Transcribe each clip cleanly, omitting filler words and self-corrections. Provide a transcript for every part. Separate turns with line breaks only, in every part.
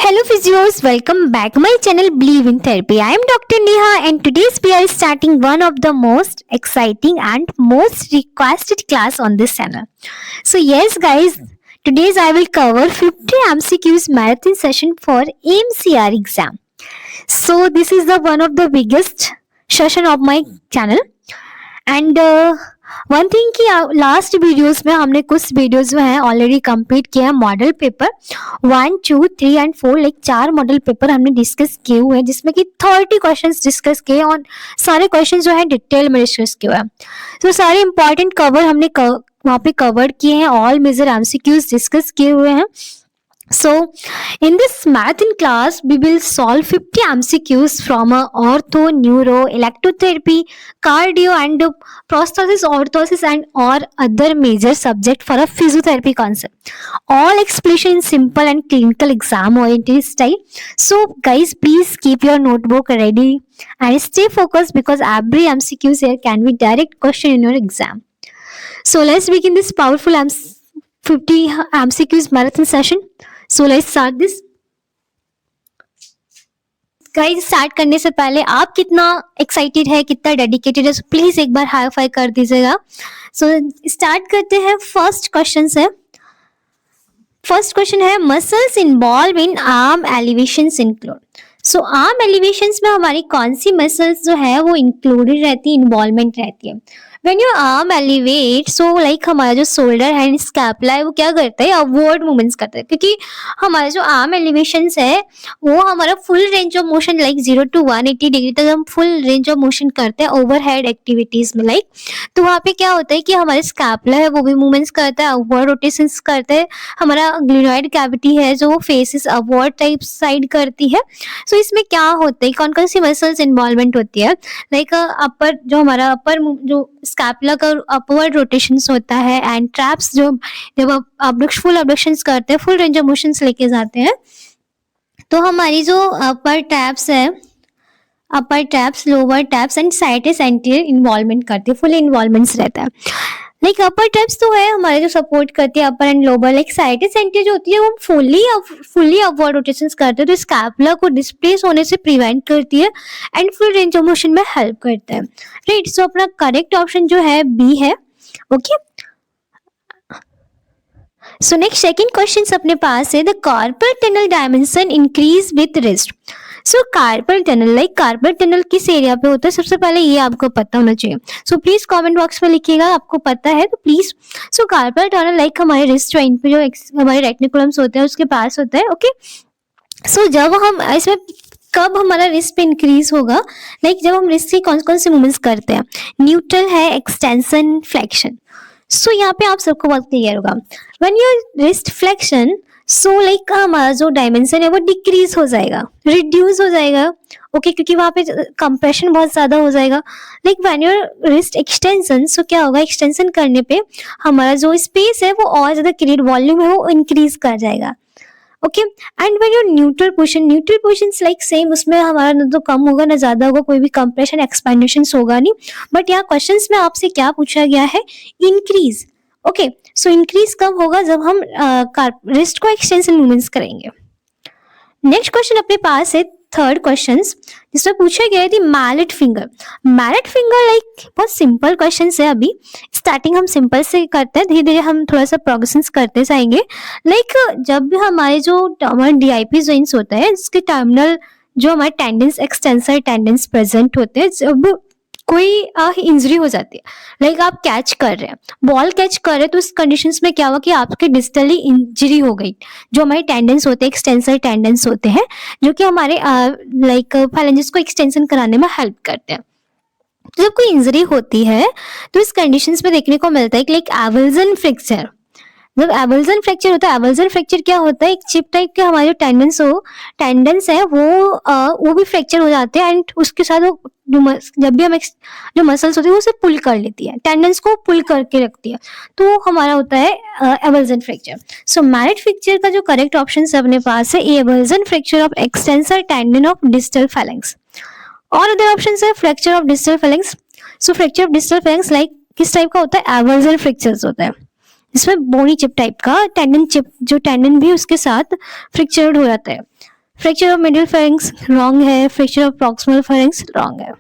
Hello physios, welcome back my channel Believe in Therapy. I am Dr. Neha and today's we are starting one of the most exciting and most requested class on this channel. So yes guys, today's I will cover 50 MCQs marathon session for AMCR exam. So this is the one of the biggest session of my channel and one thing कि last videos में हमने कुछ videos जो हैं already complete किया है model paper 1, 2, 3 and 4 like 4 model paper हमने discuss किए हुए हैं जिसमें कि 30 क्वेश्चंस डिस्कस किए और सारे क्वेश्चन जो है डिटेल में डिस्कस किए हुए हैं. तो सारे इंपॉर्टेंट कवर हमने वहाँ पे कवर किए हैं, ऑल मेजर एमसीक्यूज डिस्कस किए हुए हैं. So, in this marathon class, we will solve 50 MCQs from ortho, neuro, electrotherapy, cardio, and prosthesis, orthosis, and or other major subject for a physiotherapy concept. All explanation in simple and clinical exam-oriented style. So, guys, please keep your notebook ready and stay focused because every MCQs here can be direct question in your exam. So, let's begin this powerful 50 MCQs marathon session. So let's start this. Guys start करने से पहले आप कितना excited है, कितना dedicated है, please एक बार hi fi कर दीजिएगा. सो स्टार्ट करते हैं. फर्स्ट क्वेश्चन है muscles involve in arm elevations include. So arm elevations में हमारी कौन सी मसल्स जो है वो इंक्लूडेड रहती है, इन्वॉल्वमेंट रहती है. When your arm elevate, so like हमारा जो शोल्डर है स्कैपुला है वो क्या करता है, अपवर्ड मूवमेंट्स करता है, क्योंकि हमारा जो आर्म एलिवेशंस है वो हमारा full range of motion like 0 to 180 degree तक हम फुल रेंज ऑफ मोशन करते हैं ओवरहेड एक्टिविटीज में लाइक. तो वहाँ पे क्या होता है कि हमारे स्कैपुला है वो भी मूवमेंट्स करता है, अपवर्ड रोटेशंस करते हैं. हमारा ग्लिनॉइड कैविटी है जो वो फेसेस अपवर्ड टाइप साइड करती है. सो इसमें क्या होता है, कौन कौन सी मसल्स इन्वॉल्वमेंट होती है, लाइक अपर जो हमारा अपर जो स्कैपुला का अपवर्ड रोटेशंस होता है एंड ट्रैप्स जो जब आप फुल अबडक्शंस करते हैं फुल रेंज ऑफ मोशंस लेके जाते हैं तो हमारी जो अपर ट्रैप्स है, upper traps, lower traps and situs anterior involvement करती है, फुल इन्वॉल्वमेंट्स रहता है. लाइक अपर ट्रैप्स तो है हमारे जो सपोर्ट करती है upper and lower, like situs anterior जो होती है वो फुल्ली अपवर्ड रोटेशंस करते हैं तो स्कैपुला को डिस्प्लेस होने से प्रिवेंट करती है and full range of motion में हेल्प करता है. राइट, सो अपना करेक्ट ऑप्शन जो है बी है. Okay, so next second question अपने पास है the carpal tunnel dimension increase with wrist. So carpal tunnel, like carpal tunnel किस एरिया पे होता है, सबसे पहले ये आपको पता होना चाहिए. सो प्लीज कमेंट बॉक्स में लिखिएगा आपको पता है तो please. So carpal tunnel like हमारे रिस्ट जॉइंट पे जो हमारे रेटिकुलम्स होते हैं उसके पास होता है. ओके, सो जब हम इसमें कब हमारा रिस्ट पे इंक्रीज होगा, लाइक जब हम रिस्ट की कौन कौन से मूवमेंट्स करते हैं, न्यूट्रल है, एक्सटेंशन, फ्लेक्शन. सो यहाँ पे आप सबको बहुत क्लियर होगा when your wrist flexion, so like हमारा जो डायमेंशन है वो डिक्रीज हो जाएगा, रिड्यूस हो जाएगा. ओके, क्योंकि वहाँ पे कंप्रेशन बहुत ज्यादा हो जाएगा. Like when your wrist extension, so क्या होगा, एक्सटेंशन करने पे हमारा जो स्पेस है वो और ज्यादा क्रिएट वॉल्यूम है वो इंक्रीज कर जाएगा. Okay, and when your neutral position like same, उसमें हमारा ना तो कम होगा ना ज्यादा होगा, कोई भी कंप्रेशन एक्सपेंडेशन होगा नहीं. बट यहाँ क्वेश्चंस में आपसे क्या पूछा गया है, इंक्रीज. ओके, सो इंक्रीज कब होगा, जब हम रिस्ट को एक्सटेंशन मूवमेंट्स करेंगे. नेक्स्ट क्वेश्चन अपने पास है थर्ड क्वेश्चन जिसमें पूछा गया है mallet finger. Mallet finger like बहुत सिंपल क्वेश्चन है. अभी स्टार्टिंग हम सिंपल से करते हैं, धीरे धीरे हम थोड़ा सा प्रोग्रेशन करते जाएंगे. लाइक जब भी हमारे जो डीआईपी जॉइंट्स होता है इसके टर्मिनल जो हमारे टेंडेंस, एक्सटेंसर टेंडेंस प्रेजेंट होते हैं, जब कोई इंजरी हो जाती है, लाइक आप कैच कर रहे हैं, बॉल कैच कर रहे हैं, तो इस कंडीशंस में क्या हुआ कि आपके डिस्टली इंजरी हो गई. जो हमारे टेंडेंस होते हैं, एक्सटेंसर टेंडेंस होते हैं जो कि हमारे लाइक फैलेंजेस को एक्सटेंशन कराने में हेल्प करते हैं. तो जब कोई इंजरी होती है तो इस कंडीशंस में देखने को मिलता है कि लाइक एवल्जन फ्रैक्चर. जब एवल्जन फ्रैक्चर होता है, एवल्जन फ्रैक्चर क्या होता है, एक चिप टाइप के हमारे टेंडेंस है वो भी फ्रैक्चर हो जाते हैं एंड उसके साथ वो जब भी हम जो मसल्स होती है वो उसे पुल कर लेती है, टेंडेंस को पुल करके रखती है, तो हमारा होता है एवल्जन फ्रैक्चर. सो मैलेट फ्रैक्चर का जो करेक्ट ऑप्शन है अपने पास है avulsion fracture of extensor tendon of distal phalanx. और अदर ऑप्शन है fracture of distal phalanx. So fracture of distal phalanx like किस टाइप का होता है, एवल्जन फ्रैक्चर्स होता है. इसमें बोनी चिप टाइप का टेंडन चिप, जो टेंडन भी उसके साथ फ्रैक्चर्ड हो जाता है. Fracture of middle pharynx wrong है, fracture of proximal phalanges wrong है।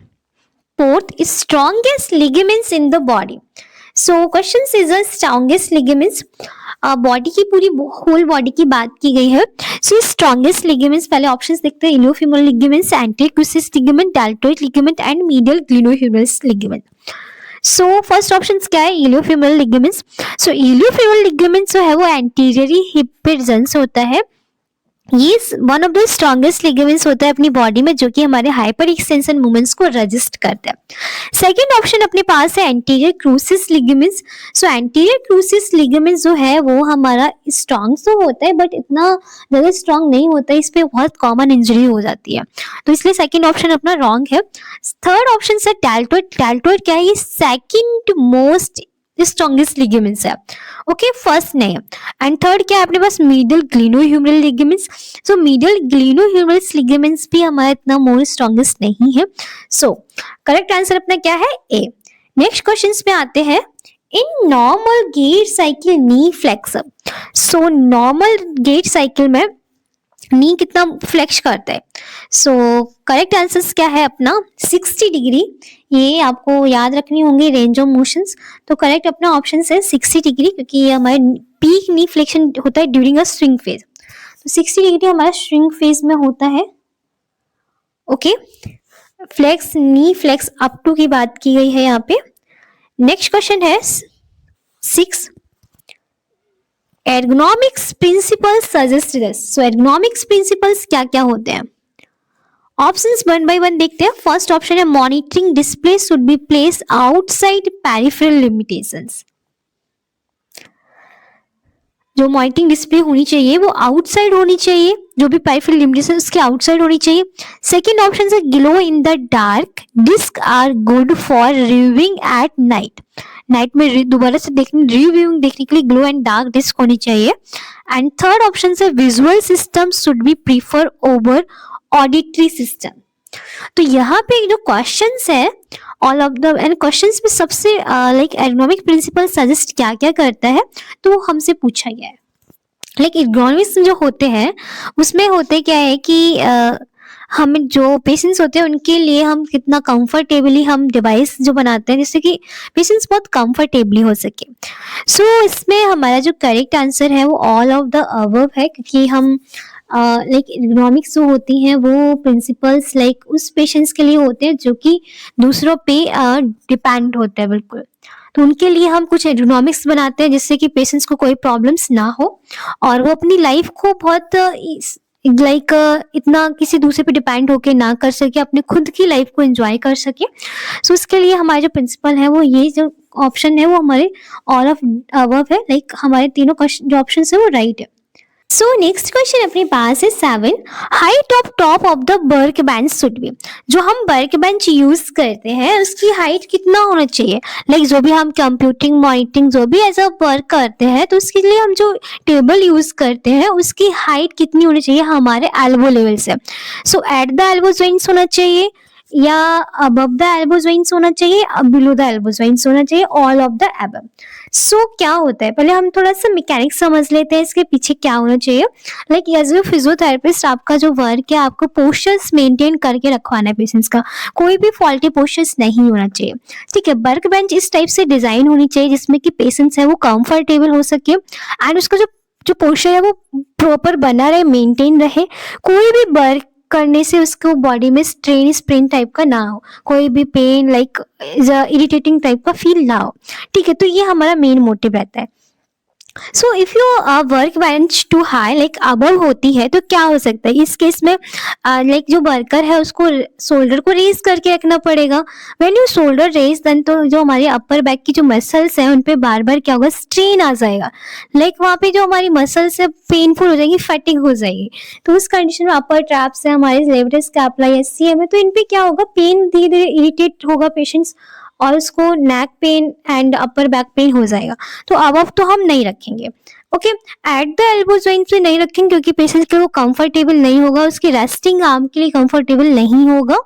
Fourth, strongest ligaments in the body. So question is the strongest ligaments, body की पूरी होल बॉडी की बात की गई है। सो स्ट्रॉन्गेस्ट लिगामेंट्स, पहले ऑप्शंस देखते हैं, iliofemoral ligaments, anterior cruciate ligament, deltoid ligament and medial glenohumeral ligament. So first option क्या है, इलियोफेमोरल लिगामेंट्स। सो इलियोफेमोरल लिगामेंट्स जो है वो एंटीरियरी हिप पे प्रेजेंस होता है। ये one of the strongest ligaments होता है अपनी बॉडी में, जो कि हमारे हाइपर एक्सटेंशन मूवमेंट्स को रजिस्ट करता है। सेकेंड ऑप्शन अपने पास है anterior cruciate ligaments. So anterior cruciate ligaments जो है वो हमारा स्ट्रॉन्ग तो होता है बट इतना ज्यादा स्ट्रॉन्ग नहीं होता है, इस पे बहुत कॉमन इंजरी हो जाती है, तो इसलिए सेकेंड ऑप्शन अपना रॉन्ग है। थर्ड ऑप्शन है डेल्टोइड। डेल्टोइड क्या है, ये सेकेंड मोस्ट स्ट्रॉन्गेस्ट लिगामेंट्स है, ओके, फर्स्ट नहीं है। एंड थर्ड क्या है अपने पास, मीडियल ग्लिनोह्यूमरल लिगामेंट्स। सो मीडियल ग्लिनोह्यूमरस लिगामेंट्स भी हमारा इतना मोर स्ट्रॉन्गेस्ट नहीं है। सो करेक्ट आंसर अपना क्या है, ए। नेक्स्ट क्वेश्चंस पे आते हैं, in normal gait cycle knee flexor. So normal gait cycle में नी कितना फ्लेक्स करता है। सो करेक्ट आंसर क्या है अपना 60 डिग्री। ये आपको याद रखनी होंगी रेंज ऑफ मोशंस, तो करेक्ट अपना ऑप्शन है 60 डिग्री, क्योंकि ये हमारे पीक नी फ्लेक्शन होता है ड्यूरिंग अ स्विंग फेज। तो 60 डिग्री हमारा स्विंग फेज में होता है, okay. Flex knee flex up to की बात की गई है यहाँ पे। नेक्स्ट क्वेश्चन है 6, ergonomics principles suggest this. So ergonomics principles क्या क्या होते हैं, ऑप्शंस वन बाय वन देखते हैं। फर्स्ट ऑप्शन है monitoring display should be place outside peripheral limitations. जो मॉनिटरिंग डिस्प्ले होनी चाहिए वो आउटसाइड होनी चाहिए, जो भी पेरिफेरल लिमिटेशन उसके आउटसाइड होनी चाहिए। सेकंड ऑप्शन है glow in the dark disc are good for reviewing at night. Night में दोबारा से रिव्यूइंग देखने के लिए ग्लो एंड डार्क डिस्क होनी चाहिए। एंड थर्ड ऑप्शन है visual system should be prefer over auditory system. तो यहाँ पे जो क्वेश्चंस है all of the end questions में सबसे लाइक एर्गोनॉमिक प्रिंसिपल सजेस्ट क्या क्या करता है, तो वो हमसे पूछा गया है। लाइक एर्गोनॉमिक्स जो होते हैं उसमें होते क्या है कि हम जो पेशेंट्स होते हैं उनके लिए हम कितना कंफर्टेबली हम डिवाइस जो बनाते हैं जिससे कि पेशेंट्स बहुत कंफर्टेबली हो सके। सो इसमें हमारा जो करेक्ट आंसर है वो ऑल ऑफ द अबव है, क्योंकि हम लाइक एर्गोनॉमिक्स जो होती हैं वो प्रिंसिपल्स लाइक उस पेशेंट्स के लिए होते हैं जो कि दूसरों पे डिपेंड होते हैं बिल्कुल, तो उनके लिए हम कुछ एर्गोनॉमिक्स बनाते हैं जिससे कि पेशेंट्स को कोई प्रॉब्लम्स ना हो और वो अपनी लाइफ को बहुत लाइक इतना किसी दूसरे पे डिपेंड होके ना कर सके, अपने खुद की लाइफ को एंजॉय कर सके। सो उसके लिए हमारे जो प्रिंसिपल है वो ये जो ऑप्शन है वो हमारे ऑल ऑफ अबव है, लाइक हमारे तीनों जो ऑप्शन है वो राइट है। सो नेक्स्ट क्वेश्चन अपने पास है 7, height of top of the work bench should be. जो हम वर्क बेंच यूज करते हैं उसकी हाइट कितना होना चाहिए, लाइक जो भी हम कंप्यूटिंग मॉनिटरिंग जो भी एज अ वर्क करते हैं तो उसके लिए हम जो टेबल यूज करते हैं उसकी हाइट कितनी होनी चाहिए हमारे एल्बो लेवल से। सो एट द एल्बो जॉइंट्स होना चाहिए या अबव द एल्बो जॉइंट्स होना चाहिए, बिलो द एल्बो जॉइंट्स होना चाहिए, ऑल ऑफ द अबव। सो क्या होता है, पहले हम थोड़ा सा मैकेनिक्स समझ लेते हैं इसके पीछे क्या होना चाहिए। लाइक एज ए फिजियोथेरेपिस्ट आपका जो वर्क है आपको पोस्चर्स मेंटेन करके रखवाना है पेशेंट्स का, कोई भी फॉल्टी पोस्चर्स नहीं होना चाहिए, ठीक है। वर्क बेंच इस टाइप से डिजाइन होनी चाहिए जिसमें कि पेशेंट्स है वो कंफर्टेबल हो सके एंड उसका जो पोस्चर है वो प्रॉपर बना रहे, मेंटेन रहे, कोई भी वर्क करने से उसको बॉडी में स्ट्रेन स्प्रेन टाइप का ना हो, कोई भी पेन लाइक इरिटेटिंग टाइप का फील ना हो, ठीक है। तो ये हमारा मेन मोटिव रहता है। So if you work bench too high like above होती है तो क्या हो सकता है, इस केस में लाइक जो वर्कर है उसको शोल्डर को रेज करके रखना पड़ेगा। When you shoulder raise then तो जो हमारे अपर बैक की जो मसल्स हैं उन पे बार बार क्या होगा, स्ट्रेन आ जाएगा, लाइक वहाँ पे जो हमारी मसल्स है पेनफुल हो जाएंगी, फैटिग हो जाएगी। तो उस कंडीशन में अपर ट्रैप्स है हमारे लेवरेज स्कैपुला या एससीएम है तो इन पे क्या होगा, पेन धीरे धीरे इरिटेट होगा पेशेंट्स और उसको neck pain and upper back pain हो जाएगा। तो अबव तो हम नहीं रखेंगे, okay, at the elbow joint पे नहीं रखेंगे क्योंकि पेशेंट के लिए वो कंफर्टेबल नहीं होगा, उसकी रेस्टिंग आर्म के लिए कंफर्टेबल नहीं होगा।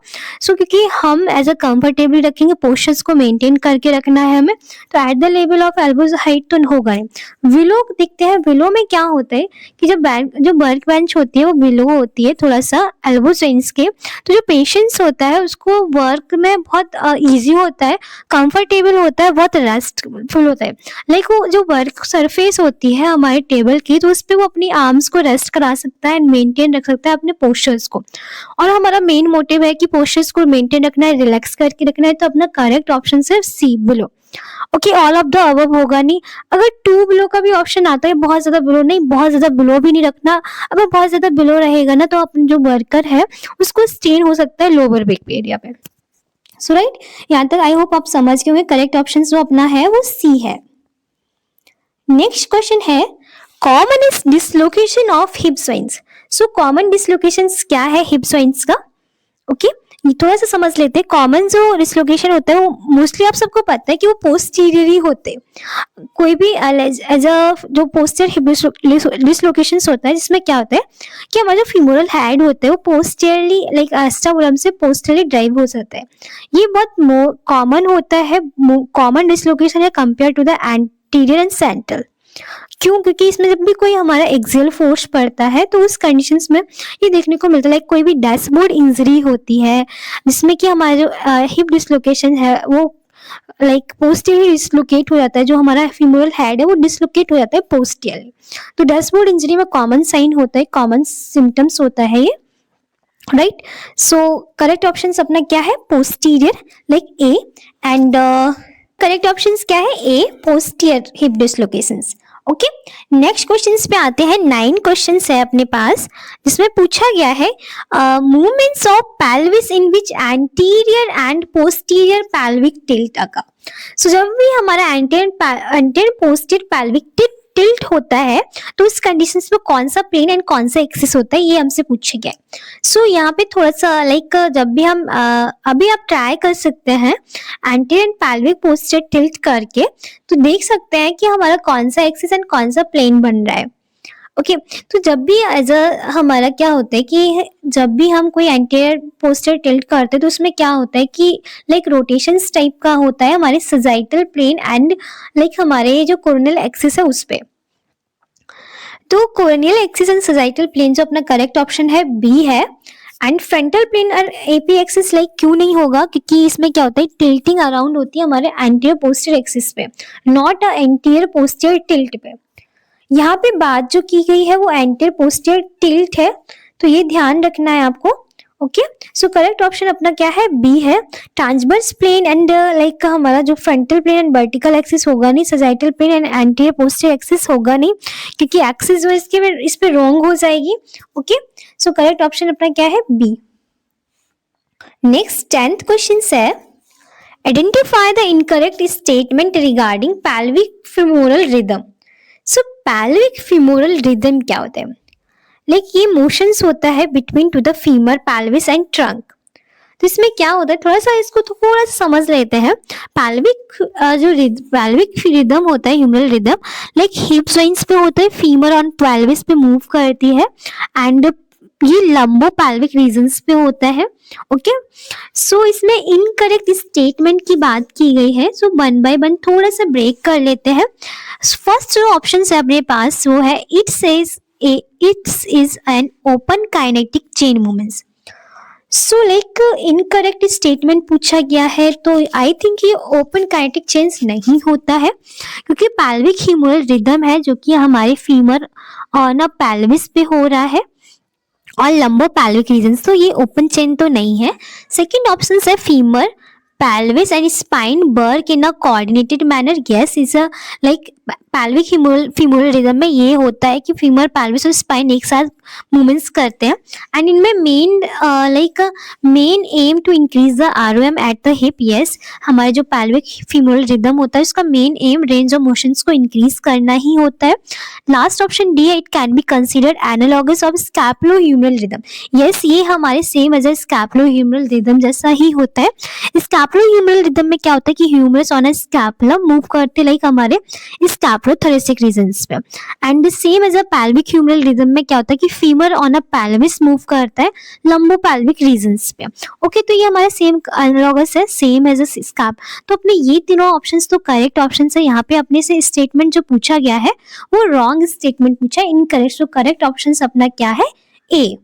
सो क्योंकि हम एज अ कंफर्टेबल रखेंगे, पोस्चर्स को मेंटेन करके रखना है हमें, तो at the level of elbows height तो होगा नहीं। विलो देखते हैं, विलो में क्या होता है कि जो वर्क बेंच होती है वो विलो होती है थोड़ा सा एल्बो जॉइंट्स के, तो जो पेशेंट्स होता है उसको वर्क में बहुत ईजी होता है, कंफर्टेबल होता है, बहुत रेस्टफुल होता है। लाइक वो जो वर्क सरफेस होती है हमारे टेबल की, तो उस पर वो अपनी आर्म्स को रेस्ट करा सकता है एंड मेंटेन रख सकता है अपने पोस्चर्स को। और हमारा मेन मोटिव है कि पोस्चर्स को मेंटेन रखना है, रिलैक्स करके रखना है, तो अपना करेक्ट ऑप्शन है C, below. Okay, all of the above होगा नहीं। अगर टू बिलो का भी ऑप्शन आता है, बहुत ज्यादा बिलो नहीं, बहुत ज्यादा बिलो भी नहीं रखना। अगर बहुत ज्यादा बिलो रहेगा ना तो अपन जो वर्कर है उसको स्ट्रेन हो सकता है लोअर बैक एरिया पे। सो राइट, यहाँ तक आई होप आप समझ गए होंगे। करेक्ट ऑप्शन जो अपना है वो सी है। नेक्स्ट क्वेश्चन है common dislocation of hip joints. So common dislocations क्या है हिप जॉइंट्स का? ओके, ये थोड़ा सा समझ लेते हैं। कॉमन जो डिसलोकेशन होता है वो मोस्टली आप सबको पता है कि वो पोस्टीरियरी होते हैं। कोई भी एज अ जो पोस्टर हिप डिसलोकेशंस होता है जिसमें क्या होता है कि हमारा जो फीमोरल हेड होता है वो पोस्टीरियरली लाइक एस्टाबुलम से पोस्टरली ड्राइव हो जाता है। ये बहुत कॉमन होता है, कॉमन डिसलोकेशन है compare to the anterior and central. क्यों? क्योंकि इसमें जब भी कोई हमारा एक्सियल फोर्स पड़ता है तो उस कंडीशंस में ये देखने को मिलता है। लाइक कोई भी डैशबोर्ड इंजरी होती है जिसमें कि हमारा जो हिप डिसलोकेशन है वो लाइक पोस्टीरियरली डिसलोकेट हो जाता है, जो हमारा फीमोरल हेड है वो डिसलोकेट हो जाता है पोस्टीरियरली। तो डैशबोर्ड इंजरी में कॉमन साइन होता है, कॉमन सिम्टम्स होता है ये, राइट। सो करेक्ट ऑप्शन अपना क्या है? Posterior, like A. And correct options क्या है? A, posterior hip dislocations. Okay, next questions पे आते हैं। 9 क्वेश्चंस है अपने पास जिसमें पूछा गया है movements of pelvis in which anterior and posterior pelvic tilt occur. So जब भी हमारा एंटीरियर पोस्टीरियर पेल्विक टिल्ट होता है तो उस कंडीशंस में कौन सा प्लेन एंड कौन सा एक्सिस होता है ये हमसे पूछा गया है। सो यहाँ पे थोड़ा सा लाइक जब भी हम अभी आप ट्राई कर सकते हैं anterior and pelvic posterior tilt करके, तो देख सकते हैं कि हमारा कौन सा एक्सिस एंड कौन सा प्लेन बन रहा है। ओके, तो जब भी एज अ हमारा क्या होता है कि जब भी हम कोई एंटीरियर पोस्टीरियर टिल्ट करते हैं तो उसमें क्या होता है कि लाइक रोटेशंस टाइप का होता है हमारे सजाइटल प्लेन एंड लाइक हमारे जो कोरोनियल एक्सिस है उस पे। तो कोरोनियल एक्सिस एंड सजाइटल प्लेन जो अपना करेक्ट ऑप्शन है बी है। एंड फ्रंटल प्लेन और एपी एक्सिस लाइक क्यों नहीं होगा? क्योंकि इसमें क्या होता है टिल्टिंग अराउंड होती है हमारे एंटीरियर पोस्टीरियर एक्सिस पे, not a anterior posterior tilt पे। यहाँ पे बात जो की गई है वो एंटीरियर पोस्टीरियर टिल्ट है, तो ये ध्यान रखना है आपको। ओके, सो करेक्ट ऑप्शन अपना क्या है? बी है। ट्रांसवर्स प्लेन एंड लाइक हमारा जो frontal plane and vertical axis होगा नहीं, sagittal plane and anterior posterior axis होगा नहीं, क्योंकि एक्सिस जो इस पे रॉन्ग हो जाएगी। ओके, सो करेक्ट ऑप्शन अपना क्या है? बी। नेक्स्ट 10th क्वेश्चन है identify the incorrect statement regarding pelvic femoral rhythm. So pelvic femoral rhythm क्या होता है? लाइक ये मोशंस होता है between two the femur, pelvis and trunk. तो इसमें क्या होता है थोड़ा सा इसको थोड़ा सा समझ लेते हैं। पेल्विक जो पेल्विक रिदम होता है, humeral rhythm, like hip joints पे होता है, फीमर ऑन पेल्विस पे मूव करती है एंड ये लंबो पेल्विक रीजन्स पे होता है। ओके, सो इसमें इनकरेक्ट स्टेटमेंट की बात की गई है। सो 1 बाय 1 थोड़ा सा ब्रेक कर लेते हैं। फर्स्ट जो ऑप्शन है अपने पास वो है it says it is an open kinetic chain movements। So like incorrect statement पूछा गया है, तो आई थिंक ये ओपन काइनेटिक चेन्स नहीं होता है, क्योंकि पेल्विक ह्यूमरल रिदम है जो कि हमारे फीमर ऑन अ पेल्विस पे हो रहा है और लंबो पेल्विक रीजन्स, तो ये ओपन चेन तो नहीं है। सेकंड ऑप्शन है femur, pelvis and spine work in a coordinated manner। yes is a like pelvic femoral rhythm में ये होता है कि फीमर, pelvis और स्पाइन एक साथ मूवमेंट्स करते हैं एंड इनमें main aim to increase the ROM at the hip. Yes, हमारे जो पेल्विक फीमोरल रिदम होता है उसका main aim range of motions को इंक्रीज करना ही होता है। लास्ट ऑप्शन डी है it can be considered analogous of scapulohumeral rhythm. Yes, ये हमारे same as a scapulohumeral rhythm जैसा ही होता है। स्कैपुलो ह्यूमरल रिदम में क्या होता है कि humerus on a scapulum move करते, लाइक हमारे स्कैपुलम एप्रोथोरेसिक रीजन्स पे। And the same as a pelvic humeral rhythm में क्या होता है कि femur on a pelvis move करता है लंबो पैल्विक रीजन्स पे। ओके, तो ये हमारा सेम एनालॉगस है, सेम एज अ स्कैप। तो अपने ये तीनों ऑप्शंस तो करेक्ट ऑप्शन है। यहाँ पे अपने से स्टेटमेंट जो पूछा गया है वो रॉन्ग स्टेटमेंट पूछा है, इनकरेक्ट। तो करेक्ट ऑप्शन अपना क्या है? ए,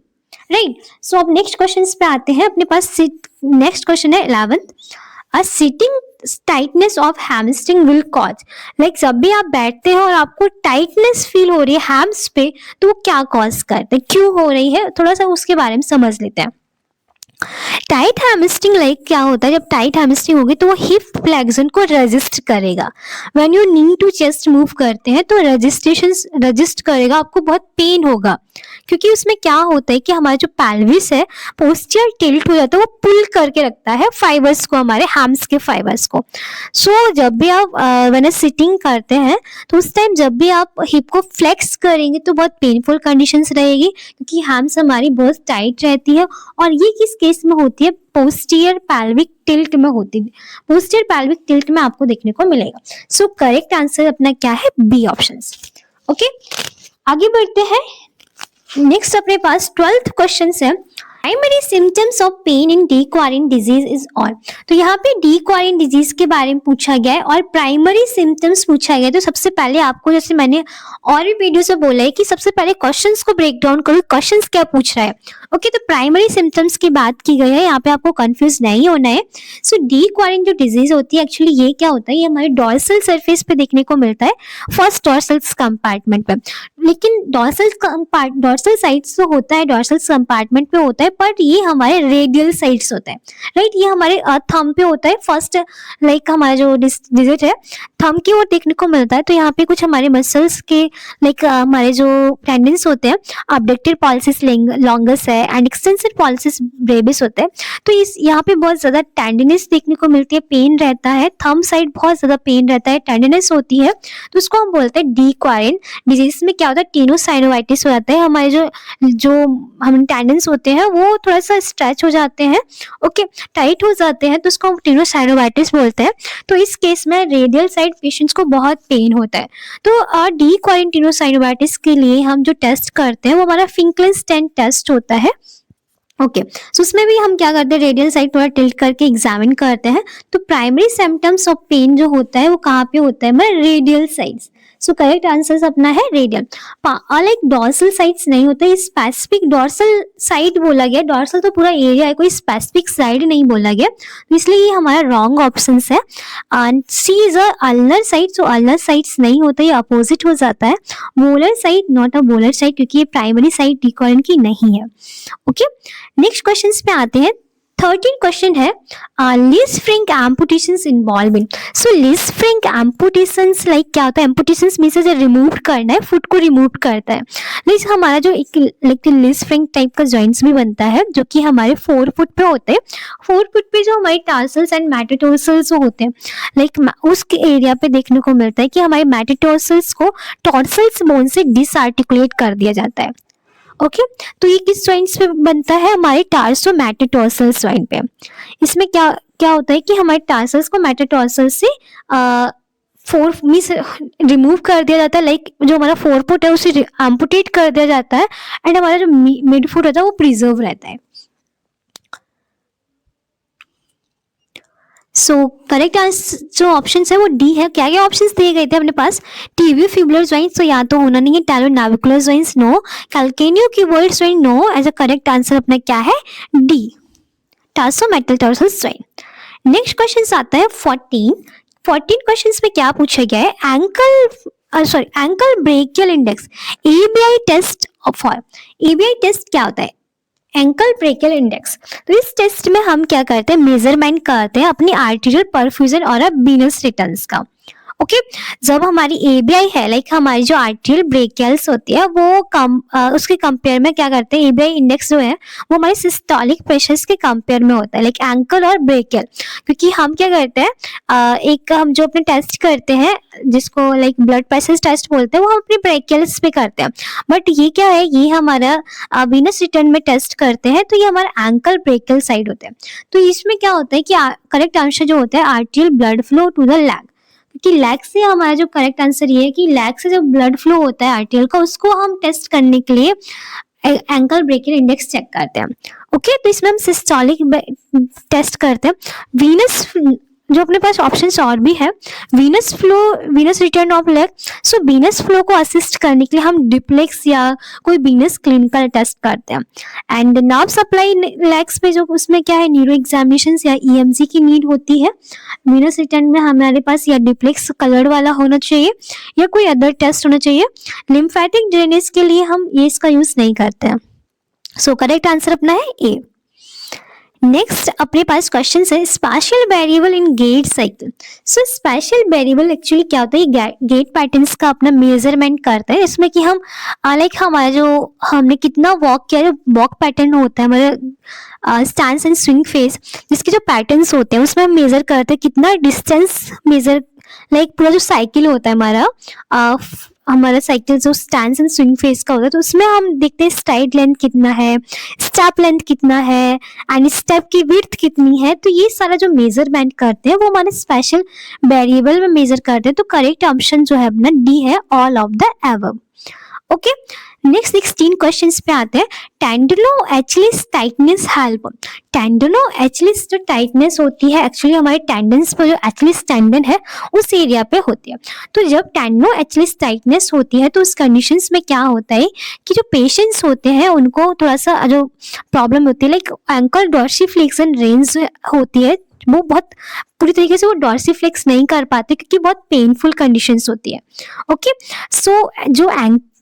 राइट। सो अब नेक्स्ट क्वेश्चन पे आते हैं अपने पास। नेक्स्ट क्वेश्चन है 11th, a sitting tightness of hamstring will cause, like जब भी आप बैठते हो और आपको टाइटनेस फील हो रही है हैम्स पे, तो वो क्या कॉज करते हैं, क्यों हो रही है, थोड़ा सा उसके बारे में समझ लेते हैं। टाइट हैमस्ट्रिंग लाइक क्या होता है, जब टाइट हैमस्ट्रिंग होगी तो वो हिप फ्लेक्शन को रेजिस्ट करेगा। When you knee to chest move करते हैं तो रेजिस्ट करेगा, आपको बहुत पेन होगा, क्योंकि उसमें क्या होता है कि हमारा जो पेल्विस है पोस्टीरियर टिल्ट हो जाता है, वो पुल करके रखता है फाइबर्स को, हमारे हैम्स के फाइबर्स को। सो जब भी आप व्हेन सिटिंग करते हैं तो उस टाइम जब भी आप हिप को फ्लेक्स करेंगे तो बहुत पेनफुल कंडीशंस रहेगी, क्योंकि हैम्स हमारी बहुत टाइट रहती है। और ये किस केस में होती है? पोस्टीरियर पैल्विक टिल्ट में होती है। पोस्टीरियर पैल्विक टिल्ट में आपको देखने को मिलेगा। सो करेक्ट आंसर अपना क्या है? B option. ओके, आगे बढ़ते हैं। नेक्स्ट अपने पास 12th क्वेश्चन है, primary symptoms of pain in de Quervain disease is all. तो यहाँ पे डीक्वारिन डिजीज के बारे में पूछा गया है और प्राइमरी सिम्टम्स पूछा गया है। तो सबसे पहले आपको, जैसे मैंने और भी वीडियो से बोला है कि सबसे पहले क्वेश्चंस को ब्रेक डाउन करो, क्वेश्चंस क्या पूछ रहा है। ओके, तो प्राइमरी सिम्टम्स की बात की गई है, यहाँ पे आपको कंफ्यूज नहीं होना है। सो डीक्वारिन जो डिजीज होती है, एक्चुअली ये क्या होता है, ये हमारे डॉर्सल सरफेस पे देखने को मिलता है, फर्स्ट डॉर्सल कंपार्टमेंट पे। लेकिन डॉर्सल साइड्स जो होता है डॉर्सल कंपार्टमेंट पे होता है, बट ये हमारे रेडियल साइड्स होता है, राइट। ये हमारे थंब पे होता है, फर्स्ट लाइक हमारा जो डिजिट है थंब की ओर देखने को मिलता है। तो यहाँ पे कुछ हमारे मसल्स के लाइक हमारे जो टेंडेंस होते हैं, अबडक्टर पॉलिसिस लॉन्गस है एंड एक्सटेंसिव पॉलिसिस ब्रेविस होता है। तो इस यहाँ पे बहुत ज्यादा टेंडनेस देखने को मिलती है, पेन रहता है, थंब साइड बहुत ज्यादा पेन रहता है, टेंडनेस होती है। तो उसको हम बोलते हैं डीक्वारिन डिजीज में क्या होता है, टेनोसाइनोवाइटिस हो जाता है। हमारे जो हम टेंडेंस होते हैं वो थोड़ा सा स्ट्रेच हो जाते हैं, ओके, टाइट हो जाते हैं, तो उसको हम टेनोसाइनोवाइटिस बोलते हैं। तो इस केस में रेडियल साइड पेशेंट्स को बहुत पेन होता है। तो डीक्वारिन टेनोसाइनोवाइटिस के लिए हम जो टेस्ट करते हैं वो हमारा फिंकलेनस्टाइन टेस्ट होता है। ओके, सो उसमें भी हम क्या करते हैं, रेडियल साइड थोड़ा टिल्ट करके एग्जामिन करते हैं। तो प्राइमरी सिम्टम्स ऑफ पेन जो होता है वो कहाँ पे होता है, हमारे रेडियल साइड्स। सो करेक्ट आंसर अपना है रेडियल। लाइक डॉर्सल साइड्स नहीं होता है, स्पेसिफिक डॉर्सल साइड बोला गया, डॉर्सल तो पूरा एरिया है, कोई स्पेसिफिक साइड नहीं बोला गया, तो इसलिए ये हमारा रॉन्ग ऑप्शन है। C is ulnar side. So ulnar sides नहीं होता, ये अपोजिट हो जाता है। Molar side not a molar side, क्योंकि ये प्राइमरी साइड डीक्वारिन की नहीं है। ओके, नेक्स्ट क्वेश्चन पे आते हैं। 13 क्वेश्चन है, Lisfranc amputations involve in. So Lisfranc amputations like क्या होता है, एम्पुटेशंस मींस जो रिमूव करना है, फुट को रिमूव करता है। लीज हमारा जो एक लाइक लीज फ्रैंक टाइप का जॉइंट्स भी बनता है, जो कि हमारे 4 फुट पे होते हैं। 4 फुट पे जो हमारे टार्सल्स एंड मेटाटार्सल्स होते हैं, लाइक उसके एरिया पे देखने को मिलता है कि हमारे मेटाटार्सल्स को टॉर्सल्स बोन से डिसआर्टिकुलेट कर दिया जाता है। ओके, तो ये किस जॉइंट्स पे बनता है, हमारे टार्सो मेटाटार्सल जॉइंट पे। इसमें क्या क्या होता है कि हमारे टार्सल्स को मेटाटार्सल से फोर मींस रिमूव कर दिया जाता है, लाइक जो हमारा 4 फुट है उसे एम्पुटेट कर दिया जाता है, एंड हमारा जो मिड फुट रहता है वो प्रिजर्व रहता है। सो करेक्ट आंसर जो ऑप्शन है वो डी है। क्या क्या ऑप्शंस दिए गए थे अपने पास, टीबियो फिब्युलर जॉइंट्स, तो यहाँ तो होना नहीं है। Talonavicular joints no, calcaneocuboid joint no, as a correct answer अपना क्या है, D, tarsometatarsal joint. Next question आता है 14 क्वेश्चंस में क्या पूछा गया है, ankle brachial index ABI test for. ABI test क्या होता है, एंकल ब्रेकियल इंडेक्स। तो इस टेस्ट में हम क्या करते हैं, मेजरमेंट करते हैं अपनी आर्टीरियल परफ्यूजन और वेनस रिटर्न्स का। ओके, जब हमारी एबीआई है, लाइक हमारी जो आर्टीरियल ब्रेकियल्स होती है वो उसके कंपेयर में क्या करते हैं, एबीआई इंडेक्स जो है वो हमारे सिस्टोलिक प्रेशर्स के कंपेयर में होता है, लाइक एंकल और ब्रेकियल। क्योंकि हम क्या करते हैं, एक हम जो अपने टेस्ट करते हैं जिसको लाइक ब्लड प्रेशर टेस्ट बोलते हैं, वो हम अपने ब्रेकियल्स पे करते हैं। बट ये क्या है, ये हमारा वेनस रिटर्न में टेस्ट करते हैं, तो ये हमारा एंकल ब्रेकियल साइड होता है। तो इसमें क्या होता है कि करेक्ट आंसर जो होता है arterial blood flow to the leg, कि लैग से हमारा जो करेक्ट आंसर ये है कि लैग से जो ब्लड फ्लो होता है आर्टेरियल का, उसको हम टेस्ट करने के लिए एंकल ब्रेकियल इंडेक्स चेक करते हैं। ओके, तो इसमें हम सिस्टोलिक टेस्ट करते हैं। वीनस, जो अपने पास ऑप्शंस और भी है, Venus flow, venous return of leg. So Venus flow को असिस्ट करने के लिए हम डिप्लेक्स या कोई वीनस क्लिनिकल टेस्ट करते हैं। एंड नर्व सप्लाई लेग्स पे जो उसमें क्या है, न्यूरो एग्जामिनेशन या ईएमजी की नीड होती है। वीनस रिटर्न में हमारे पास या डिप्लेक्स कलर्ड वाला होना चाहिए या कोई अदर टेस्ट होना चाहिए। लिम्फेटिक ड्रेनेज के लिए हम ये इसका यूज नहीं करते हैं। सो करेक्ट आंसर अपना है ए। नेक्स्ट अपने पास क्वेश्चन है special variable in gait cycle. So special variable actually क्या होता है, गेट पैटर्न्स का अपना मेजरमेंट करता है। इसमें कि हम लाइक हमारा जो हमने कितना वॉक किया, जो वॉक पैटर्न होता है हमारा स्टैंस एंड स्विंग फेस, जिसके जो पैटर्न्स होते हैं उसमें हम मेजर करते हैं कितना डिस्टेंस मेजर, लाइक पूरा जो साइकिल होता है हमारा साइकिल जो स्टैंस एंड स्विंग फेस का होता है, तो उसमें हम देखते हैं स्ट्राइड लेंथ कितना है, स्टेप लेंथ कितना है एंड स्टेप की विड्थ कितनी है। तो ये सारा जो मेजरमेंट करते हैं वो हमारे स्पेशल वेरिएबल में मेजर करते हैं। तो करेक्ट ऑप्शन जो है अपना डी है, all of the above. Okay, next 16 questions पे आते हैं। टेंडनो एचलिस टाइटनेस हेल्प। टेंडनो एचलिस जो टाइटनेस होती है एक्चुअली हमारे टेंडन्स पर, जो एचलिस टेंडन है उस एरिया पे होती है। तो जब टेंडनो एचलिस टाइटनेस होती है तो उस कंडीशंस में क्या होता है कि जो पेशेंट्स होते हैं उनको थोड़ा सा जो प्रॉब्लम होती है, लाइक एंकल डॉर्सिफ्लेक्सन रेंज होती है, वो बहुत पूरी तरीके से वो डॉर्सिफ्लेक्स नहीं कर पाते क्योंकि बहुत पेनफुल कंडीशंस होती है। ओके, सो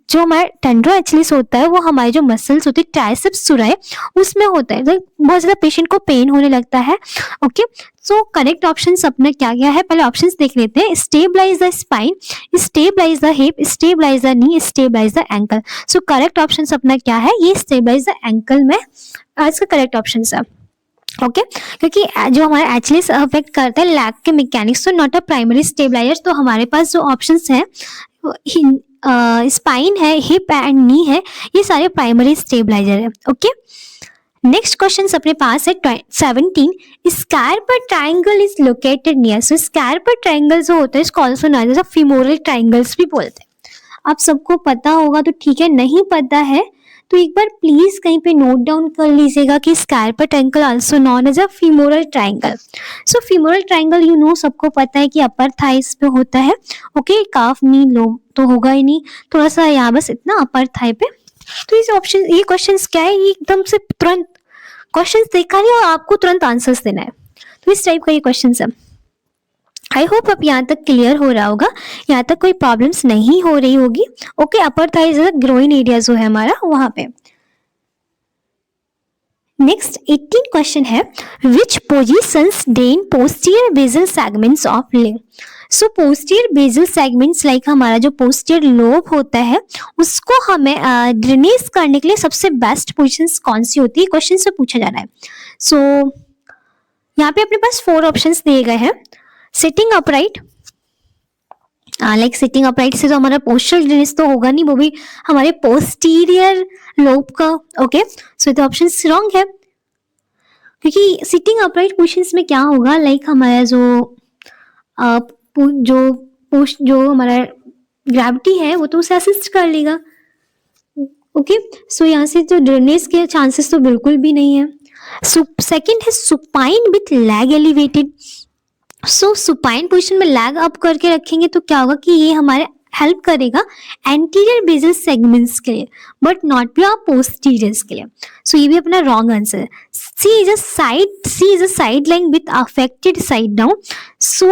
जो हमारा टेंडनो एचलिस होता है वो हमारे जो मसल्स होती है ट्राइसेप्स सुराई उसमें होता है, बहुत ज्यादा पेशेंट को पेन होने लगता है। ओके, सो करेक्ट ऑप्शंस अपना क्या क्या है, पहले ऑप्शंस देख लेते हैं। Stabilize the spine, stabilize the hip, stabilize the knee, stabilize the ankle. So correct options अपना क्या है, ये स्टेबलाइज द एंकल में इसका करेक्ट ऑप्शन है। ओके, क्योंकि जो हमारा एचलिस अफेक्ट करता है लैग के मैकेनिक्स, तो नॉट अ प्राइमरी स्टेबलाइजर। तो हमारे पास जो ऑप्शंस हैं स्पाइन है, हिप एंड नी है, ये सारे प्राइमरी स्टेबलाइजर है। ओके, नेक्स्ट क्वेश्चन अपने पास है 17। Scarpa triangle is located near. So Scarpa triangle जो होता है इसको also known as femoral triangles भी बोलते हैं। आप सबको पता होगा तो ठीक है, नहीं पता है तो एक बार प्लीज कहीं पे नोट डाउन कर लीजिएगा कि Scarpa triangle also known as a femoral triangle. So femoral triangle you know सबको पता है कि अपर थाइस पे होता है। ओके, काफ नी लो तो होगा ही नहीं, थोड़ा सा यहाँ बस इतना अपर थाई पे। तो इस ऑप्शन, ये क्वेश्चंस क्या है, ये एकदम से तुरंत क्वेश्चंस देखा नहीं और आपको तुरंत आंसर्स देना है, तो इस टाइप का ये क्वेश्चन है। आई होप अब यहाँ तक क्लियर हो रहा होगा, यहाँ तक कोई प्रॉब्लम्स नहीं हो रही होगी। Okay, upper thigh groin area जो है हमारा वहां पे। नेक्स्ट 18 क्वेश्चन है which positions drain posterior basal segments of lung. So posterior basal segments like हमारा जो पोस्टीरियर लोब होता है उसको हमें ड्रेनेज करने के लिए सबसे बेस्ट पोजिशंस कौन सी होती है, क्वेश्चन से पूछा जा रहा है। सो यहाँ पे अपने पास 4 ऑप्शंस दिए गए हैं। Sitting upright, like sitting upright से तो हमारा पोस्चरल ड्रेनेज तो होगा नहीं, वो भी हमारे पोस्टीरियर लोब का। ओके, सो तो ऑप्शन रॉन्ग है, क्योंकि सिटिंग अपराइट पोजिशंस में क्या होगा, लाइक हमारा जो हमारा ग्रेविटी है वो तो उसे असिस्ट कर लेगा। ओके, सो यहाँ से जो ड्रेनेज के चांसेस तो बिल्कुल भी नहीं है। सेकंड है supine with lag elevated. So supine position में लैग अप करके रखेंगे तो क्या होगा कि ये हमारे हेल्प करेगा एंटीरियर बेसल सेगमेंट्स के लिए बट नॉट बी पोस्टीरियर्स के लिए। सो ये भी अपना रॉन्ग आंसर है। C is a side line with affected side down. So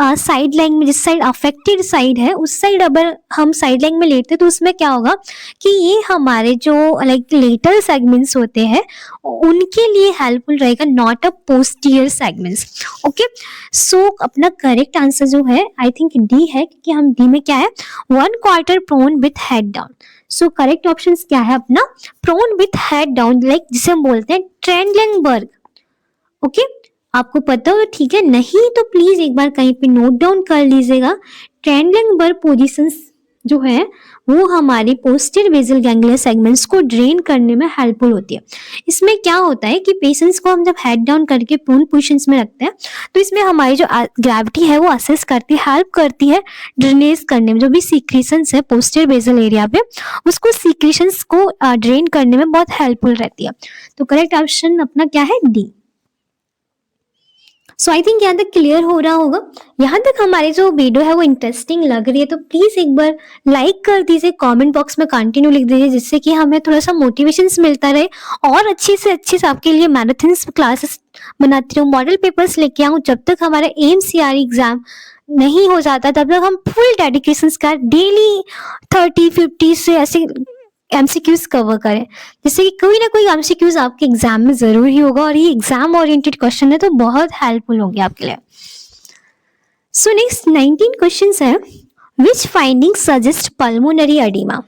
side line में जिस साइड अफेक्टेड साइड है उस साइड अगर हम साइड लाइन में लेते तो उसमें क्या होगा कि ये हमारे जो लाइक लेटरल सेगमेंट्स होते हैं उनके लिए हेल्पफुल रहेगा, not a posterior segments. Okay, so अपना करेक्ट आंसर जो है आई थिंक डी है, क्योंकि हम डी में क्या है 1/4 prone with head down. So correct option क्या है अपना prone with head down, like जिसे हम बोलते हैं ट्रेंडलिंगबर्ग। ओके, आपको पता हो तो ठीक है, नहीं तो प्लीज एक बार कहीं पे नोट डाउन कर लीजिएगा। ट्रेंडलिंगबर्ग पोजीशंस जो है वो हमारे पोस्टीरियर बेसल गैंग्लिया सेगमेंट्स को ड्रेन करने में हेल्पफुल होती है। इसमें क्या होता है कि पेशेंट्स को हम जब हेड डाउन करके प्रोन पोजीशंस में रखते हैं तो इसमें हमारी जो ग्रेविटी है वो असेस करती है, हेल्प करती है ड्रेनेज करने में। जो भी सीक्रेशंस है पोस्टीरियर बेसल एरिया पे उसको सीक्रेशंस को ड्रेन करने में बहुत हेल्पफुल रहती है। तो करेक्ट ऑप्शन अपना क्या है? डी। सो आई थिंक यहाँ तक क्लियर हो रहा होगा। यहाँ तक हमारी जो वीडियो है वो इंटरेस्टिंग लग रही है तो प्लीज एक बार लाइक कर दीजिए, कमेंट बॉक्स में कंटिन्यू लिख दीजिए, जिससे कि हमें थोड़ा सा मोटिवेशन मिलता रहे और अच्छे से अच्छे से आपके लिए मैराथन्स क्लासेस बनाती रहूँ, मॉडल पेपर्स लेके आऊँ। जब तक हमारा एमसीआरई एग्जाम नहीं हो जाता तब तक हम फुल डेडिकेशन का डेली 30-50 से ऐसे एमसीक्यूज कवर करें, जिससे कि कोई ना कोई एमसीक्यूज आपके एग्जाम में जरूर ही होगा और ये एग्जाम ओरिएंटेड क्वेश्चन है तो बहुत हेल्पफुल होंगे आपके लिए। सो नेक्स्ट 19 क्वेश्चन है, which finding suggest pulmonary oedema.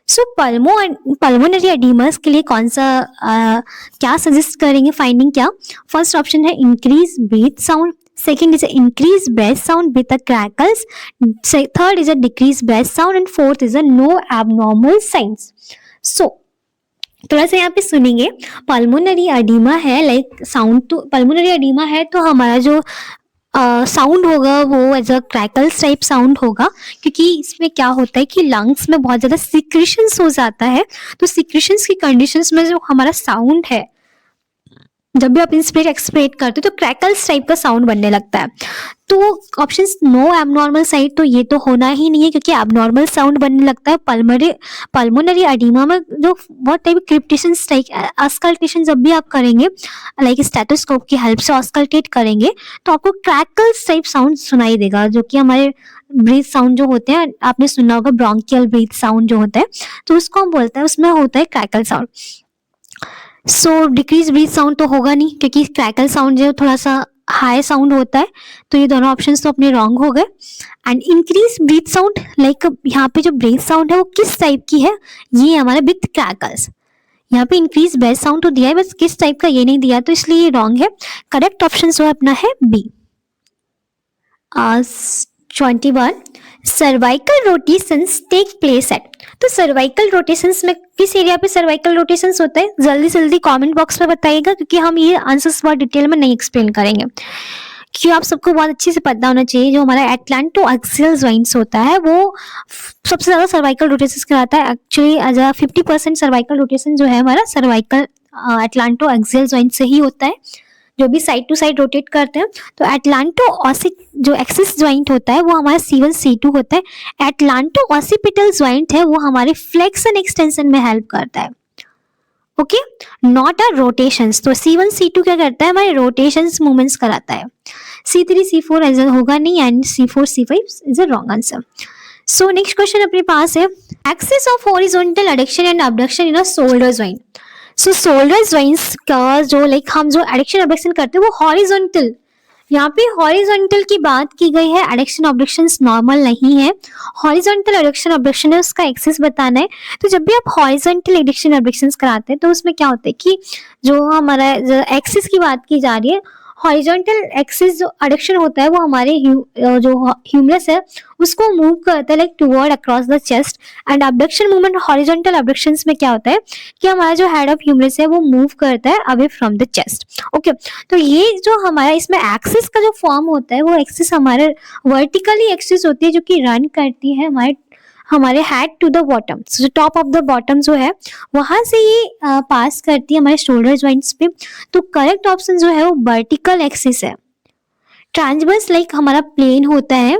So pulmonary oedemas के लिए कौन सा क्या सजेस्ट करेंगे फाइंडिंग? क्या फर्स्ट ऑप्शन है increase breath sound, second is a increase breath sound with a crackles, third is a decrease breath sound and fourth is a no abnormal signs. So थोड़ा सा यहाँ पे सुनेंगे, पल्मोनरी एडिमा है like sound, तो pulmonary edema है तो हमारा जो साउंड होगा वो as a crackles type sound होगा, क्योंकि इसमें क्या होता है कि लंग्स में बहुत ज़्यादा सिक्रेशंस हो जाता है। तो सिक्रेशंस की कंडीशंस में जो हमारा साउंड है, जब भी आप इंस्पिरेट एक्सपिरेट करते हो तो क्रैकल्स टाइप का साउंड बनने लगता है। तो ऑप्शंस नो एबनॉर्मल साइड, तो ये तो होना ही नहीं है क्योंकि एबनॉर्मल साउंड बनने लगता है पल्मोनरी एडिमा में। जो बहुत टाइप क्रिप्टेशंस टाइप ऑस्कल्टेशन जब भी आप करेंगे लाइक स्टेथोस्कोप की हेल्प से ऑस्कल्टेट करेंगे तो आपको क्रैकल्स टाइप साउंड सुनाई देगा, जो कि हमारे ब्रीथ साउंड जो होते हैं, आपने सुना होगा ब्रोंकियल ब्रीथ साउंड जो होता है, तो उसको हम बोलते हैं, उसमें होता है क्रैकल साउंड। सो डिक्रीज ब्रीथ साउंड तो होगा नहीं क्योंकि क्रैकल साउंड जो थोड़ा सा हाई साउंड होता है, तो ये दोनों ऑप्शंस तो अपने रॉन्ग हो गए। And increase breath sound like यहाँ पे जो ब्रीथ साउंड है वो किस टाइप की है, ये हमारा विथ क्रैकल्स। यहाँ पे इंक्रीज ब्रेथ साउंड तो दिया है, बस किस टाइप का ये नहीं दिया, तो इसलिए ये रॉन्ग है। करेक्ट ऑप्शन जो अपना है B. 21 cervical rotations take place at. तो सर्वाइकल रोटेशंस में किस एरिया पे सर्वाइकल रोटेशंस होता है, जल्दी जल्दी कमेंट बॉक्स में बताइएगा, क्योंकि हम ये आंसर्स बहुत डिटेल में नहीं एक्सप्लेन करेंगे, क्योंकि आप सबको बहुत अच्छे से पता होना चाहिए। जो हमारा एटलांटो एक्सियल जॉइंट्स होता है वो सबसे ज्यादा सर्वाइकल रोटेशंस कराता है। एक्चुअली 50% सर्वाइकल रोटेशन जो है हमारा सर्वाइकल एटलांटो एक्सियल जॉइंट से ही होता है, जो भी साइड टू साइड रोटेट करते हैं। तो एटलांटो ऑसिक जो एक्सिस ज्वाइंट होता है वो हमारा C1 C2 होता है। एटलांटो ऑसिपिटल ज्वाइंट है वो हमारे फ्लेक्शन एक्सटेंशन में हेल्प करता है। Okay, not a rotations. तो C1 C2 क्या करता है, हमारे रोटेशंस मूवमेंट्स कराता है। C3 C4 ऐसा होगा नहीं, and C4 C5 is a wrong answer. So next question अपने पास है, axis of horizontal adduction and abduction in a shoulder joint. So shoulder joints का जो लाइक हम जो एडक्शन अबडक्शन करते हैं वो हॉरिजॉन्टल, यहाँ पे हॉरिजॉन्टल की बात की गई है, एडक्शन अबडक्शंस नॉर्मल नहीं है। हॉरिजॉन्टल एडक्शन अबडक्शन है, उसका एक्सिस बताना है। तो जब भी आप हॉरिजॉन्टल एडक्शन अबडक्शंस कराते हैं तो उसमें क्या होता है कि जो हमारा एक्सिस की बात की जा रही है, हॉरिजॉन्टल एक्सिस जो एडक्शन होता है वो हमारे जो ह्यूमरस है उसको मूव करता है like toward across the chest. And abduction movement horizontal abductions में क्या होता है कि हमारा जो हेड ऑफ ह्यूमरस है वो मूव करता है away from the chest. Okay, तो ये जो हमारा इसमें एक्सिस का जो फॉर्म होता है वो एक्सिस हमारे वर्टिकली एक्सिस होती है, जो कि रन करती है हमारे हेड टू द बॉटम। जो टॉप ऑफ द बॉटम जो है वहां से ये पास करती है हमारे शोल्डर ज्वाइंट्स पे। तो करेक्ट ऑप्शन जो है वो वर्टिकल एक्सिस है। ट्रांसवर्स लाइक हमारा प्लेन होता है,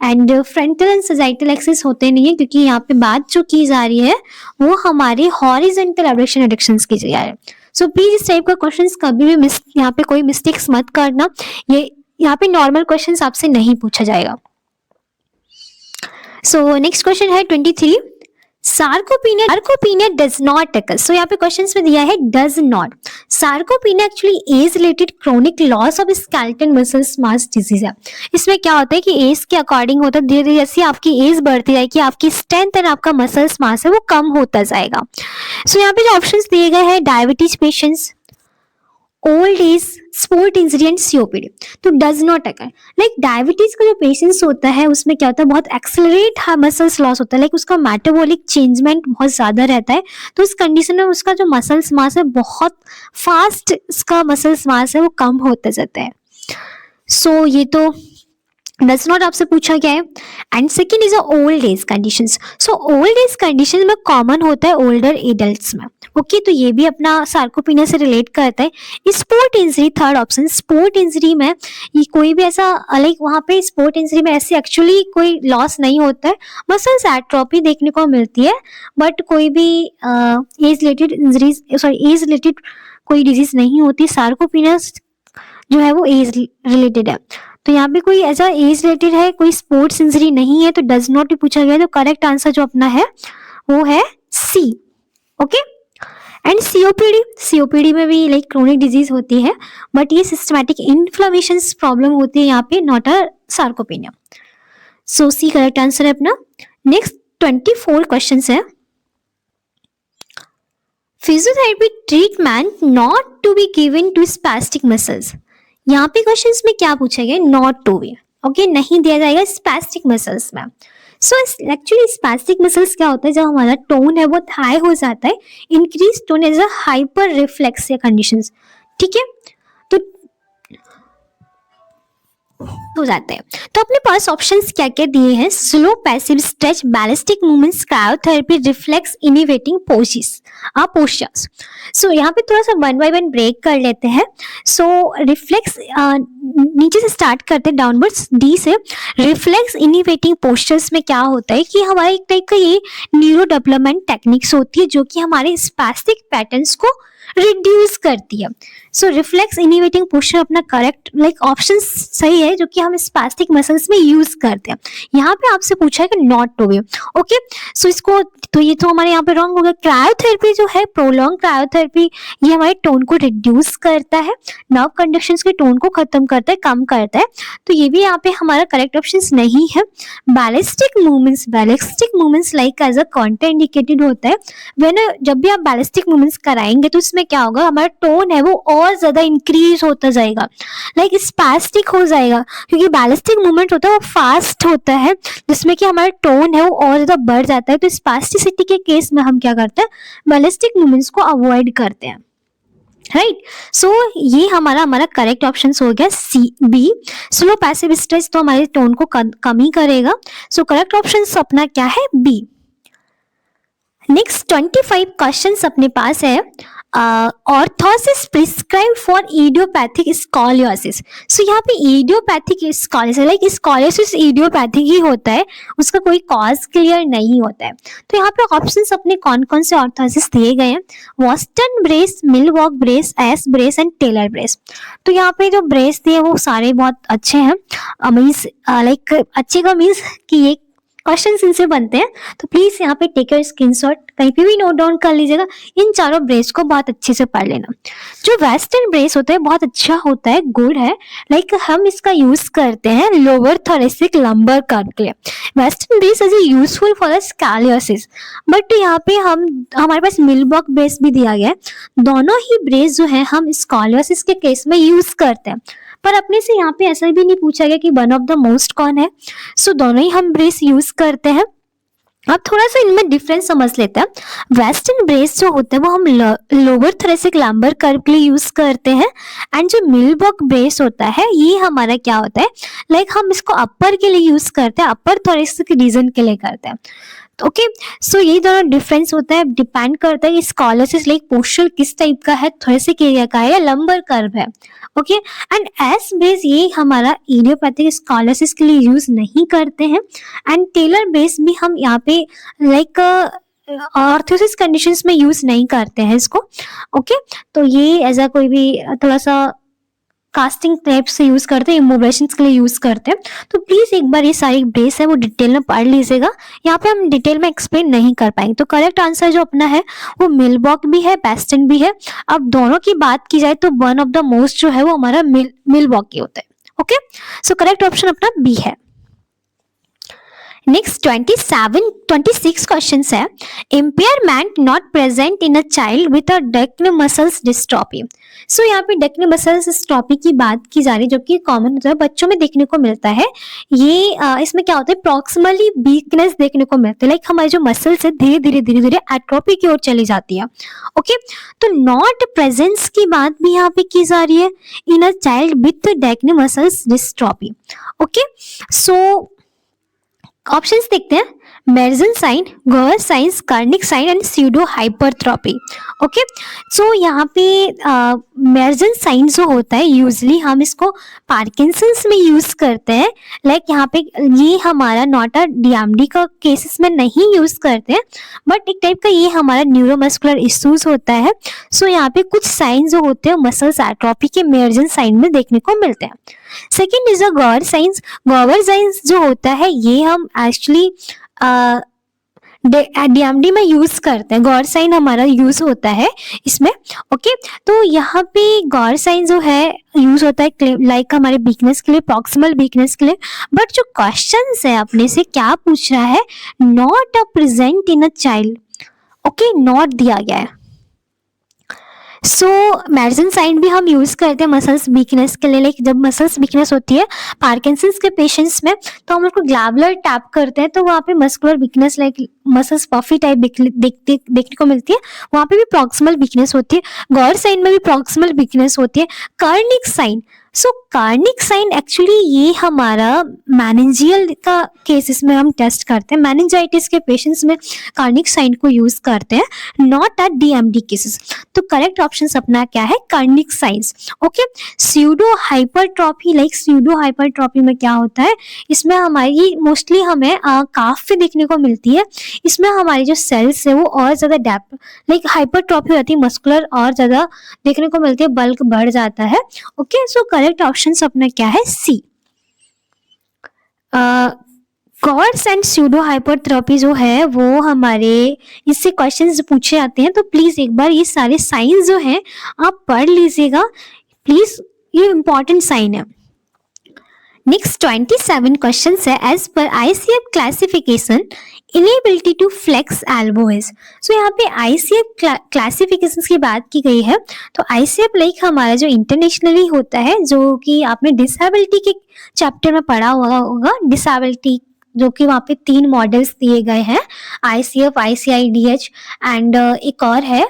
and frontal and sagittal axis होते नहीं है, क्योंकि यहाँ पे बात जो की जा रही है वो हमारे हॉरिजॉन्टल एडक्शन एडक्शंस की जा रही है। सो प्लीज इस टाइप का क्वेश्चंस कभी भी यहाँ पे कोई मिस्टेक्स मत करना, ये यहाँ पे नॉर्मल क्वेश्चंस आपसे नहीं पूछा जाएगा। सो नेक्स्ट क्वेश्चन है 23, sarcopenia does not occur. So यहाँ पे क्वेश्चंस में दिया है does not. Sarcopenia actually age related chronic loss of skeletal muscles mass disease है। इसमें क्या होता है कि एज के अकॉर्डिंग होता है, धीरे धीरे जैसे आपकी एज बढ़ती जाएगी आपकी स्ट्रेंथ एंड आपका मसल्स मास है वो कम होता जाएगा। सो यहाँ पे जो ऑप्शंस दिए गए हैं, diabetes patients, old age, sport injury and COPD तो does not occur. Like diabetes का जो पेशेंट्स होता है उसमें क्या होता है, बहुत एक्सेलरेट मसल्स लॉस होता है, लाइक उसका मेटाबॉलिक चेंजमेंट बहुत ज्यादा रहता है, तो उस कंडीशन में उसका जो मसल्स मास है बहुत फास्ट, इसका मसल्स मास है वो कम होता जाता है। सो ये तो डज नॉट आपसे पूछा गया है। And second is old age conditions. So old age condition में कॉमन होता है ओल्डर एडल्ट्स में। ओके तो ये भी अपना सार्कोपीनिया से रिलेट करता है। Sport injury, third option, sport injury में ये कोई भी ऐसा लाइक वहाँ पे स्पोर्ट इंजरी में ऐसे एक्चुअली कोई लॉस नहीं होता है, मसल्स एट्रोफी देखने को मिलती है, बट कोई भी age related injuries, sorry age related कोई डिजीज नहीं होती। सार्कोपीनिया जो है वो एज रिलेटेड है, तो यहाँ पे कोई ऐसा एज रिलेटेड है, कोई स्पोर्ट्स इंजरी नहीं है, तो डज नॉट भी पूछा गया है। तो करेक्ट आंसर जो अपना है वो है सी। ओके एंड सीओपीडी, सीओपीडी में भी लाइक क्रोनिक डिजीज होती है, बट ये सिस्टमैटिक इन्फ्लेमेशन प्रॉब्लम होती है यहाँ पे, not a sarcopenia. So C correct answer है अपना। नेक्स्ट 24 क्वेश्चन है। Physiotherapy treatment not to be given to spastic muscles. यहाँ पे क्वेश्चंस में क्या पूछा गया, नॉट टू बी, ओके नहीं दिया जाएगा स्पैस्टिक मसल्स में। सो एक्चुअली स्पैस्टिक मसल्स क्या होता है, जब हमारा टोन है बहुत हाई हो जाता है, increase tone as a hyperreflexia conditions, ठीक है, तो हो जाते हैं। तो अपने पास ऑप्शंस क्या क्या दिए हैं, slow passive stretch, ballistic movements, cryotherapy, reflex inhibiting postures. So यहाँ पे थोड़ा सा वन बाय वन ब्रेक कर लेते हैं। सो रिफ्लेक्स नीचे से स्टार्ट करते हैं, डाउनवर्ड्स डी से। रिफ्लेक्स इनिवेटिंग पोस्चर्स में क्या होता है कि हमारा एक टाइप का ये न्यूरो डेवलपमेंट टेक्निक्स होती है जो कि हमारे स्पैस्टिक पैटर्न्स को रिड्यूस करती है। सो रिफ्लेक्स इनिवेटिंग पोस्चर अपना करेक्ट लाइक ऑप्शन सही है, जो कि हम स्पैस्टिक मसल्स में यूज करते हैं। यहाँ पे आपसे पूछा है कि not to be, okay so इसको तो ये तो हमारे यहाँ पे रॉन्ग हो गया। क्रायोथेरेपी जो है, प्रोलॉन्ग क्रायोथेरेपी, ये हमारे टोन को रिड्यूस करता है, नर्व कंडक्शंस के टोन को खत्म करता है, कम करता है, तो ये भी यहाँ पे हमारा करेक्ट ऑप्शन नहीं है। Ballistic movements like as a contraindicated होता है। जब भी आप बैलिस्टिक मूवमेंट्स कराएंगे तो इसमें क्या होगा, हमारा टोन है वो और ज्यादा इंक्रीज होता जाएगा, लाइक स्पैस्टिक हो जाएगा, क्योंकि बैलिस्टिक मूवमेंट होता है वो फास्ट होता है, जिसमें कि हमारा टोन है वो और ज्यादा बढ़ जाता है। तो स्पैस्टिसिटी के केस में हम क्या करते हैं, बैलिस्टिक मूवमेंट्स को अवॉइड करते हैं, राइट। सो ये हमारा करेक्ट ऑप्शन हो गया C B. Slow passive stretch तो हमारे टोन को कम ही करेगा। सो करेक्ट ऑप्शन अपना क्या है, बी। नेक्स्ट 25 क्वेश्चंस अपने पास है। Orthosis prescribe for idiopathic scoliosis. So यहाँ पे idiopathic scoliosis like scoliosis idiopathic ही होता है, उसका कोई कॉज क्लियर नहीं होता है। तो यहाँ पे ऑप्शंस अपने कौन कौन से ऑर्थोसिस दिए गए हैं, Boston brace, Milwaukee brace, S brace and Taylor brace. तो यहाँ पे जो ब्रेस दिए वो सारे बहुत अच्छे हैं, मीन्स लाइक अच्छे का मीन्स कि ये क्वेश्चन इनसे बनते हैं, तो प्लीज यहाँ पे टेक योर स्क्रीनशॉट, कहीं पे भी नोट डाउन कर लीजिएगा। इन चारों ब्रेस को बहुत अच्छे से पढ़ लेना। जो वेस्टर्न ब्रेस होता है बहुत अच्छा होता है, गुड है, लाइक हम इसका यूज करते हैं लोअर थोरेसिक लंबर कर्व के लिए। Western brace is useful for scoliosis, but यहाँ पे हमारे पास मिलवॉक ब्रेस भी दिया गया है। दोनों ही ब्रेस जो है हम स्कॉलियोसिस के केस में यूज करते हैं, पर अपने से यहाँ पे ऐसा भी नहीं पूछा गया कि वन ऑफ द मोस्ट कौन है। सो दोनों ही हम ब्रेस यूज करते हैं। अब थोड़ा सा इनमें डिफरेंस समझ लेते हैं। वेस्टर्न ब्रेस जो होते हैं वो हम लोअर थोरेसिक लंबर कर्व के लिए यूज करते हैं, एंड जो मिलवॉक ब्रेस होता है ये हमारा क्या होता है, लाइक हम इसको अपर के लिए यूज करते हैं, अपर थोरेसिक रीजन के लिए करते हैं। ओके सो ये दोनों डिफरेंस होता है, डिपेंड करता है कि स्कॉलियोसिस लाइक पोस्चर किस टाइप का है, थोरेसिक एरिया का है या लंबर कर्व है। ओके एंड एस ब्रेस ये हमारा इडियोपैथिक स्कॉलियोसिस के लिए यूज नहीं करते हैं, एंड टेलर ब्रेस भी हम यहाँ पे लाइक ऑर्थोसिस कंडीशंस में यूज नहीं करते हैं इसको। ओके तो ये एज अ कोई भी थोड़ा सा कास्टिंग टाइप से यूज करते हैं, इमोबिलाइजेशन के लिए यूज करते हैं। तो प्लीज एक बार ये सारी बेस है वो डिटेल में पढ़ लीजिएगा, यहाँ पे हम डिटेल में एक्सप्लेन नहीं कर पाएंगे। तो करेक्ट आंसर जो अपना है वो मिलवॉक भी है, वेस्टर्न भी है। अब दोनों की बात की जाए तो वन ऑफ द मोस्ट जो है वो हमारा मिलवॉक ही होता है। ओके सो करेक्ट ऑप्शन अपना बी है। नेक्स्ट 26 क्वेश्चन है, impairment not present in a child with a Duchenne muscles dystrophy. So यहाँ पे डेक्न मसल्स डिस्ट्रॉफी की बात की जा रही है, जो कि कॉमन जो है बच्चों में देखने को मिलता है। ये इसमें क्या होता है, प्रॉक्सिमली वीकनेस देखने को मिलता है, लाइक हमारी जो मसल्स है धीरे धीरे एट्रोफी की ओर चली जाती है। ओके, तो नॉट प्रेजेंस की बात भी यहाँ पे की जा रही है in a child with Duchenne muscles dystrophy. Okay, so options देखते हैं, Meryon sign, Gower signs, Carnett sign and pseudo hypertrophy. Okay, so यहाँ पे मेर्जन साइन जो होता है यूजली हम इसको पार्किंसंस में यूज करते हैं। लाइक यहाँ पे ये हमारा नॉट अ डीएमडी का केसेस में नहीं यूज करते हैं, बट एक टाइप का ये हमारा न्यूरोमस्कुलर इश्यूज होता है। सो यहाँ पे कुछ साइन जो होते हैं मसल्स एट्रोफी के मेर्जन साइन में देखने को मिलते हैं। Second is a Gower science. Gower science जो होता है ये हम एक्चुअली डीएमडी में यूज करते हैं, गॉर साइन हमारा यूज होता है इसमें। ओके, तो यहाँ पे गॉर साइन जो है यूज होता है लाइक हमारे वीकनेस के लिए, प्रॉक्सिमल वीकनेस के लिए। बट जो क्वेश्चन है अपने से क्या पूछ रहा है, not a present in a child. Okay, not दिया गया है। सो मेर्जन साइन भी हम यूज करते हैं मसल्स वीकनेस के लिए, लाइक जब मसल्स वीकनेस होती है पार्किंसंस के पेशेंट्स में, तो हम उसको ग्लैबुलर टैप करते हैं, तो वहाँ पे muscular weakness like muscles puffy type देखने को मिलती है, वहाँ पे भी प्रॉक्सिमल वीकनेस होती है। गॉर साइन में भी प्रॉक्सिमल वीकनेस होती है। कार्निक साइन, सो कार्निक साइन एक्चुअली ये हमारा मैनेंजियल का केसेस में हम टेस्ट करते हैं, मैनेंजाइटिस के पेशेंट्स में कार्निक साइन को यूज करते हैं, नॉट एट डीएमडी केसेस। तो करेक्ट ऑप्शन अपना क्या है, Karnik science. Okay, pseudo hypertrophy, like pseudo hypertrophy में क्या होता है, इसमें हमारी मोस्टली हमें काफ पे देखने को मिलती है। इसमें हमारी जो सेल्स है वो और ज्यादा डेप्थ, लाइक हाइपरट्रॉफी होती है मस्कुलर और ज्यादा देखने को मिलती है, बल्क बढ़ जाता है। ओके, सो करेक्ट ऑप्शन अपना क्या है, सी। गॉर्स एंड स्यूडो हाइपरट्रॉफी जो है वो हमारे इससे क्वेश्चंस पूछे जाते हैं, तो प्लीज एक बार ये सारे साइंस जो हैं आप पढ़ लीजिएगा प्लीज, ये इंपॉर्टेंट साइन है। नेक्स्ट 27 क्वेश्चन है, as per ICF classification inability to flex elbow is. So यहाँ पे आईसीएफ क्लासिफिकेशन की बात की गई है, तो आईसीएफ लाइक हमारा जो इंटरनेशनली होता है, जो कि आपने डिसेबिलिटी के चैप्टर में पढ़ा हुआ होगा, डिसेबिलिटी जो कि वहाँ पे 3 मॉडल्स दिए गए हैं, आईसीएफ, आईसीआईडीएच एंड एक और है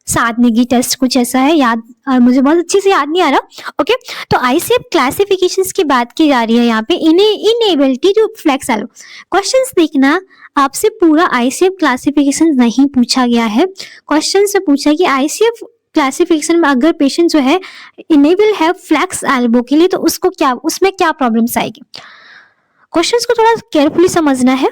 सादनिगी टेस्ट, कुछ ऐसा है, याद मुझे बहुत अच्छे से याद नहीं आ रहा। ओके, तो आईसीएफ क्लासिफिकेशंस की बात की जा रही है यहाँ पे, inability to flex elbow. Questions देखना, आपसे पूरा आईसीएफ क्लासिफिकेशन नहीं पूछा गया है, क्वेश्चन से पूछा कि आईसीएफ क्लासिफिकेशन में अगर पेशेंट जो है इनेबल है फ्लेक्स एल्बो के लिए, तो उसको क्या, उसमें क्या प्रॉब्लम्स आएगी। क्वेश्चंस को थोड़ा केयरफुली समझना है,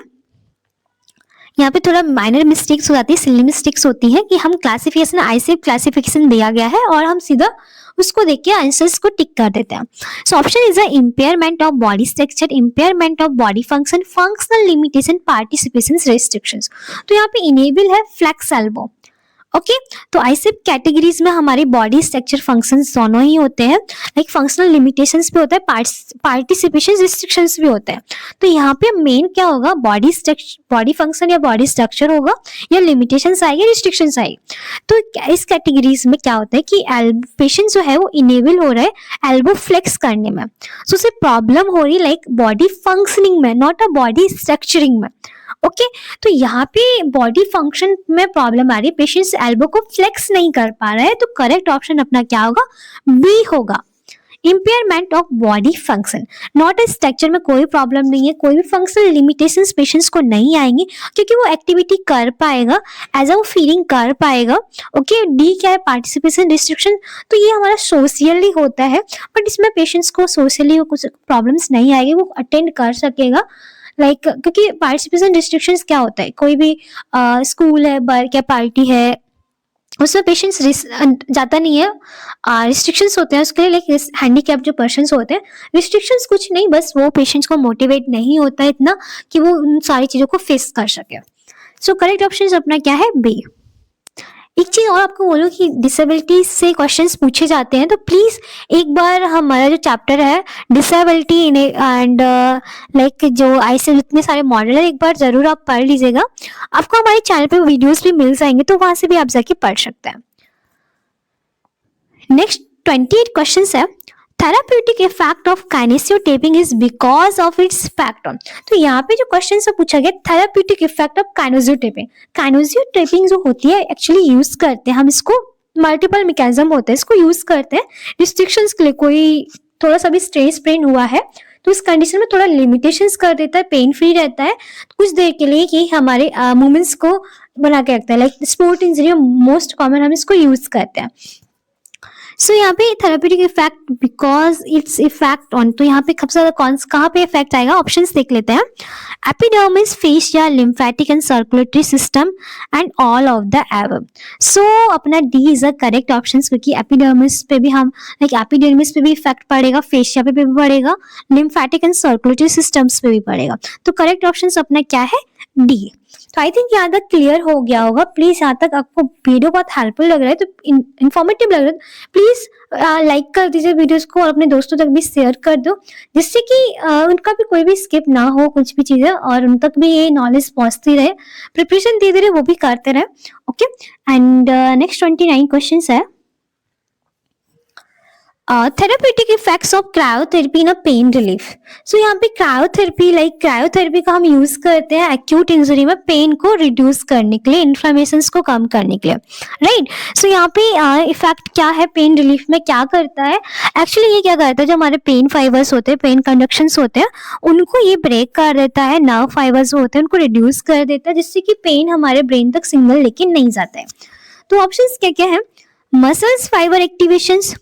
यहाँ पे थोड़ा माइनर मिस्टेक्स हो जाती है, सिली मिस्टेक्स होती है कि हम क्लासिफिकेशन आईसीएफ क्लासिफिकेशन दिया गया है और हम सीधा उसको देख के आंसर्स को टिक कर देते हैं। So option is a impairment of body structure, impairment of body function, functional limitation, participation restrictions. तो यहाँ पे इनेबल है फ्लेक्स एल्बो। ओके, तो आईसीएफ कैटेगरीज में हमारे बॉडी स्ट्रक्चर फंक्शंस दोनों ही होते हैं, लाइक फंक्शनल लिमिटेशंस भी होता है, पार्टिसिपेशन रिस्ट्रिक्शंस भी होते हैं। तो यहाँ पे मेन क्या होगा, बॉडी फंक्शन या बॉडी स्ट्रक्चर होगा, या लिमिटेशंस आएगी, रिस्ट्रिक्शंस आएगी। तो इस कैटेगरीज में क्या होता है कि पेशेंट जो है वो इनेबल हो रहा है एल्बो फ्लेक्स करने में, सो उसे प्रॉब्लम हो रही है लाइक बॉडी फंक्शनिंग में, नॉट अ बॉडी स्ट्रक्चरिंग में। ओके, तो यहाँ पे बॉडी फंक्शन में प्रॉब्लम आ रही है, पेशेंट एल्बो को फ्लेक्स नहीं कर पा रहा है, तो करेक्ट ऑप्शन अपना क्या होगा, बी होगा, impairment of body function. Not a structure में कोई प्रॉब्लम नहीं है, कोई भी फंक्शनल लिमिटेशंस पेशेंट्स को नहीं आएंगी, क्योंकि वो एक्टिविटी कर पाएगा, एज अ वो फीलिंग कर पाएगा। ओके, डी क्या है, पार्टिसिपेशन रिस्ट्रिक्शन, तो ये हमारा सोशली होता है, बट इसमें पेशेंट्स को सोशली कुछ प्रॉब्लम्स नहीं आएगी, वो अटेंड कर सकेगा, लाइक क्योंकि पार्टिसिपेशन रिस्ट्रिक्शंस क्या होता है, कोई भी स्कूल है, वर्क या पार्टी है, उसमें पेशेंट्स जाता नहीं है, रिस्ट्रिक्शंस होते हैं उसके लिए, लाइक हैंडीकैप जो पर्सन्स होते हैं, रिस्ट्रिक्शंस कुछ नहीं, बस वो पेशेंट्स को मोटिवेट नहीं होता है इतना कि वो उन सारी चीज़ों को फेस कर सके। सो करेक्ट ऑप्शन अपना क्या है, बी, एक चीज और आपको बोलूं कि डिसेबिलिटी से क्वेश्चंस पूछे जाते हैं, तो प्लीज एक बार हमारा जो चैप्टर है डिसेबिलिटी एंड लाइक जो आईसीएस जितने सारे मॉडल है, एक बार जरूर आप पढ़ लीजिएगा। आपको हमारे चैनल पे वीडियोस भी मिल जाएंगे, तो वहां से भी आप जाके पढ़ सकते हैं। नेक्स्ट 28 क्वेश्चंस है, therapeutic effect of kinesiotaping is because of its effect on. तो यहाँ पे जो क्वेश्चन से पूछा गया therapeutic effect of kinesiotaping. Kinesiotaping जो होती है एक्चुअली यूज करते हैं हम इसको, मल्टीपल मैकेनिज्म होते हैं, इसको यूज करते हैं रिस्ट्रिक्शंस के लिए। कोई थोड़ा सा भी स्ट्रेस पेन हुआ है तो इस कंडीशन में थोड़ा लिमिटेशंस कर देता है, पेन फ्री रहता है कुछ देर के लिए, कि हमारे मूवमेंट्स को बना के रखता है। Like sport injury most common हम इसको यूज करते हैं। सो यहाँ पे therapeutic effect because it's effect on, तो यहाँ पे सबसे ज्यादा कहाँ पे इफेक्ट आएगा, ऑप्शंस देख लेते हैं। Epidermis, fascia, lymphatic and circulatory system and all of the above. So अपना D is a correct option, क्योंकि एपिडर्मिस पे भी हम एपिडर्मिस पे भी इफेक्ट पड़ेगा, फेशिया पे भी पड़ेगा, लिम्फेटिक एंड सर्कुलेटरी सिस्टम्स पे भी पड़ेगा। तो करेक्ट ऑप्शन अपना क्या है, डी। तो आई थिंक यहाँ तक क्लियर हो गया होगा। प्लीज यहाँ तक आपको वीडियो बहुत हेल्पफुल लग रहा है, तो इन्फॉर्मेटिव लग रहा है, प्लीज लाइक कर दीजिए वीडियोस को और अपने दोस्तों तक भी शेयर कर दो, जिससे कि उनका भी कोई भी स्किप ना हो कुछ भी चीजें, और उन तक भी ये नॉलेज पहुंचती रहे, प्रिपरेशन धीरे धीरे वो भी करते रहे। ओके, एंड नेक्स्ट 29 क्वेश्चन है, therapeutic effects of cryotherapy in pain relief. So यहाँ पे क्रायोथेरेपी का हम यूज करते हैं एक्यूट इंजरी में पेन को रिड्यूस करने के लिए, इन्फ्लेमेशंस को कम करने के लिए, राइट। सो यहाँ पे इफेक्ट क्या है, पेन रिलीफ में क्या करता है, एक्चुअली ये क्या करता है, जो हमारे पेन फाइबर्स होते हैं, पेन कंडक्शंस होते हैं, उनको ये ब्रेक कर देता है, नर्व फाइबर्स होते हैं उनको रिड्यूस कर देता है, जिससे कि पेन हमारे ब्रेन तक सिग्नल लेके नहीं जाता है। तो ऑप्शंस क्या क्या है, muscles fibre activations,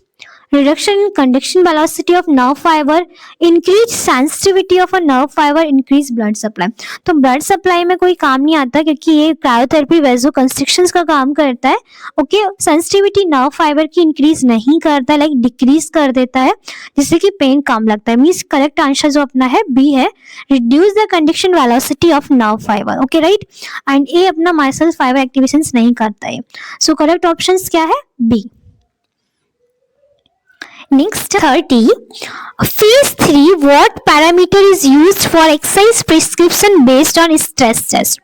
reduction in conduction velocity of nerve fiber, increase sensitivity of a nerve fiber, increase blood supply। तो blood supply में कोई काम नहीं आता, क्योंकि ये क्रायोथेरेपी वेजो कंस्ट्रिक्शंस का काम करता है। ओके, सेंसिटिविटी नर्व फाइबर की इंक्रीज नहीं करता, लाइक डिक्रीज कर देता है, जिससे कि पेन कम लगता है। मींस करेक्ट आंसर जो अपना है बी है, reduce the conduction velocity of nerve fibre. Okay, right. And A अपना मसल फाइबर एक्टिवेशंस नहीं करता है। सो करेक्ट ऑप्शंस क्या है, B. Next 30, phase 3 what parameter is used for exercise prescription based on stress test।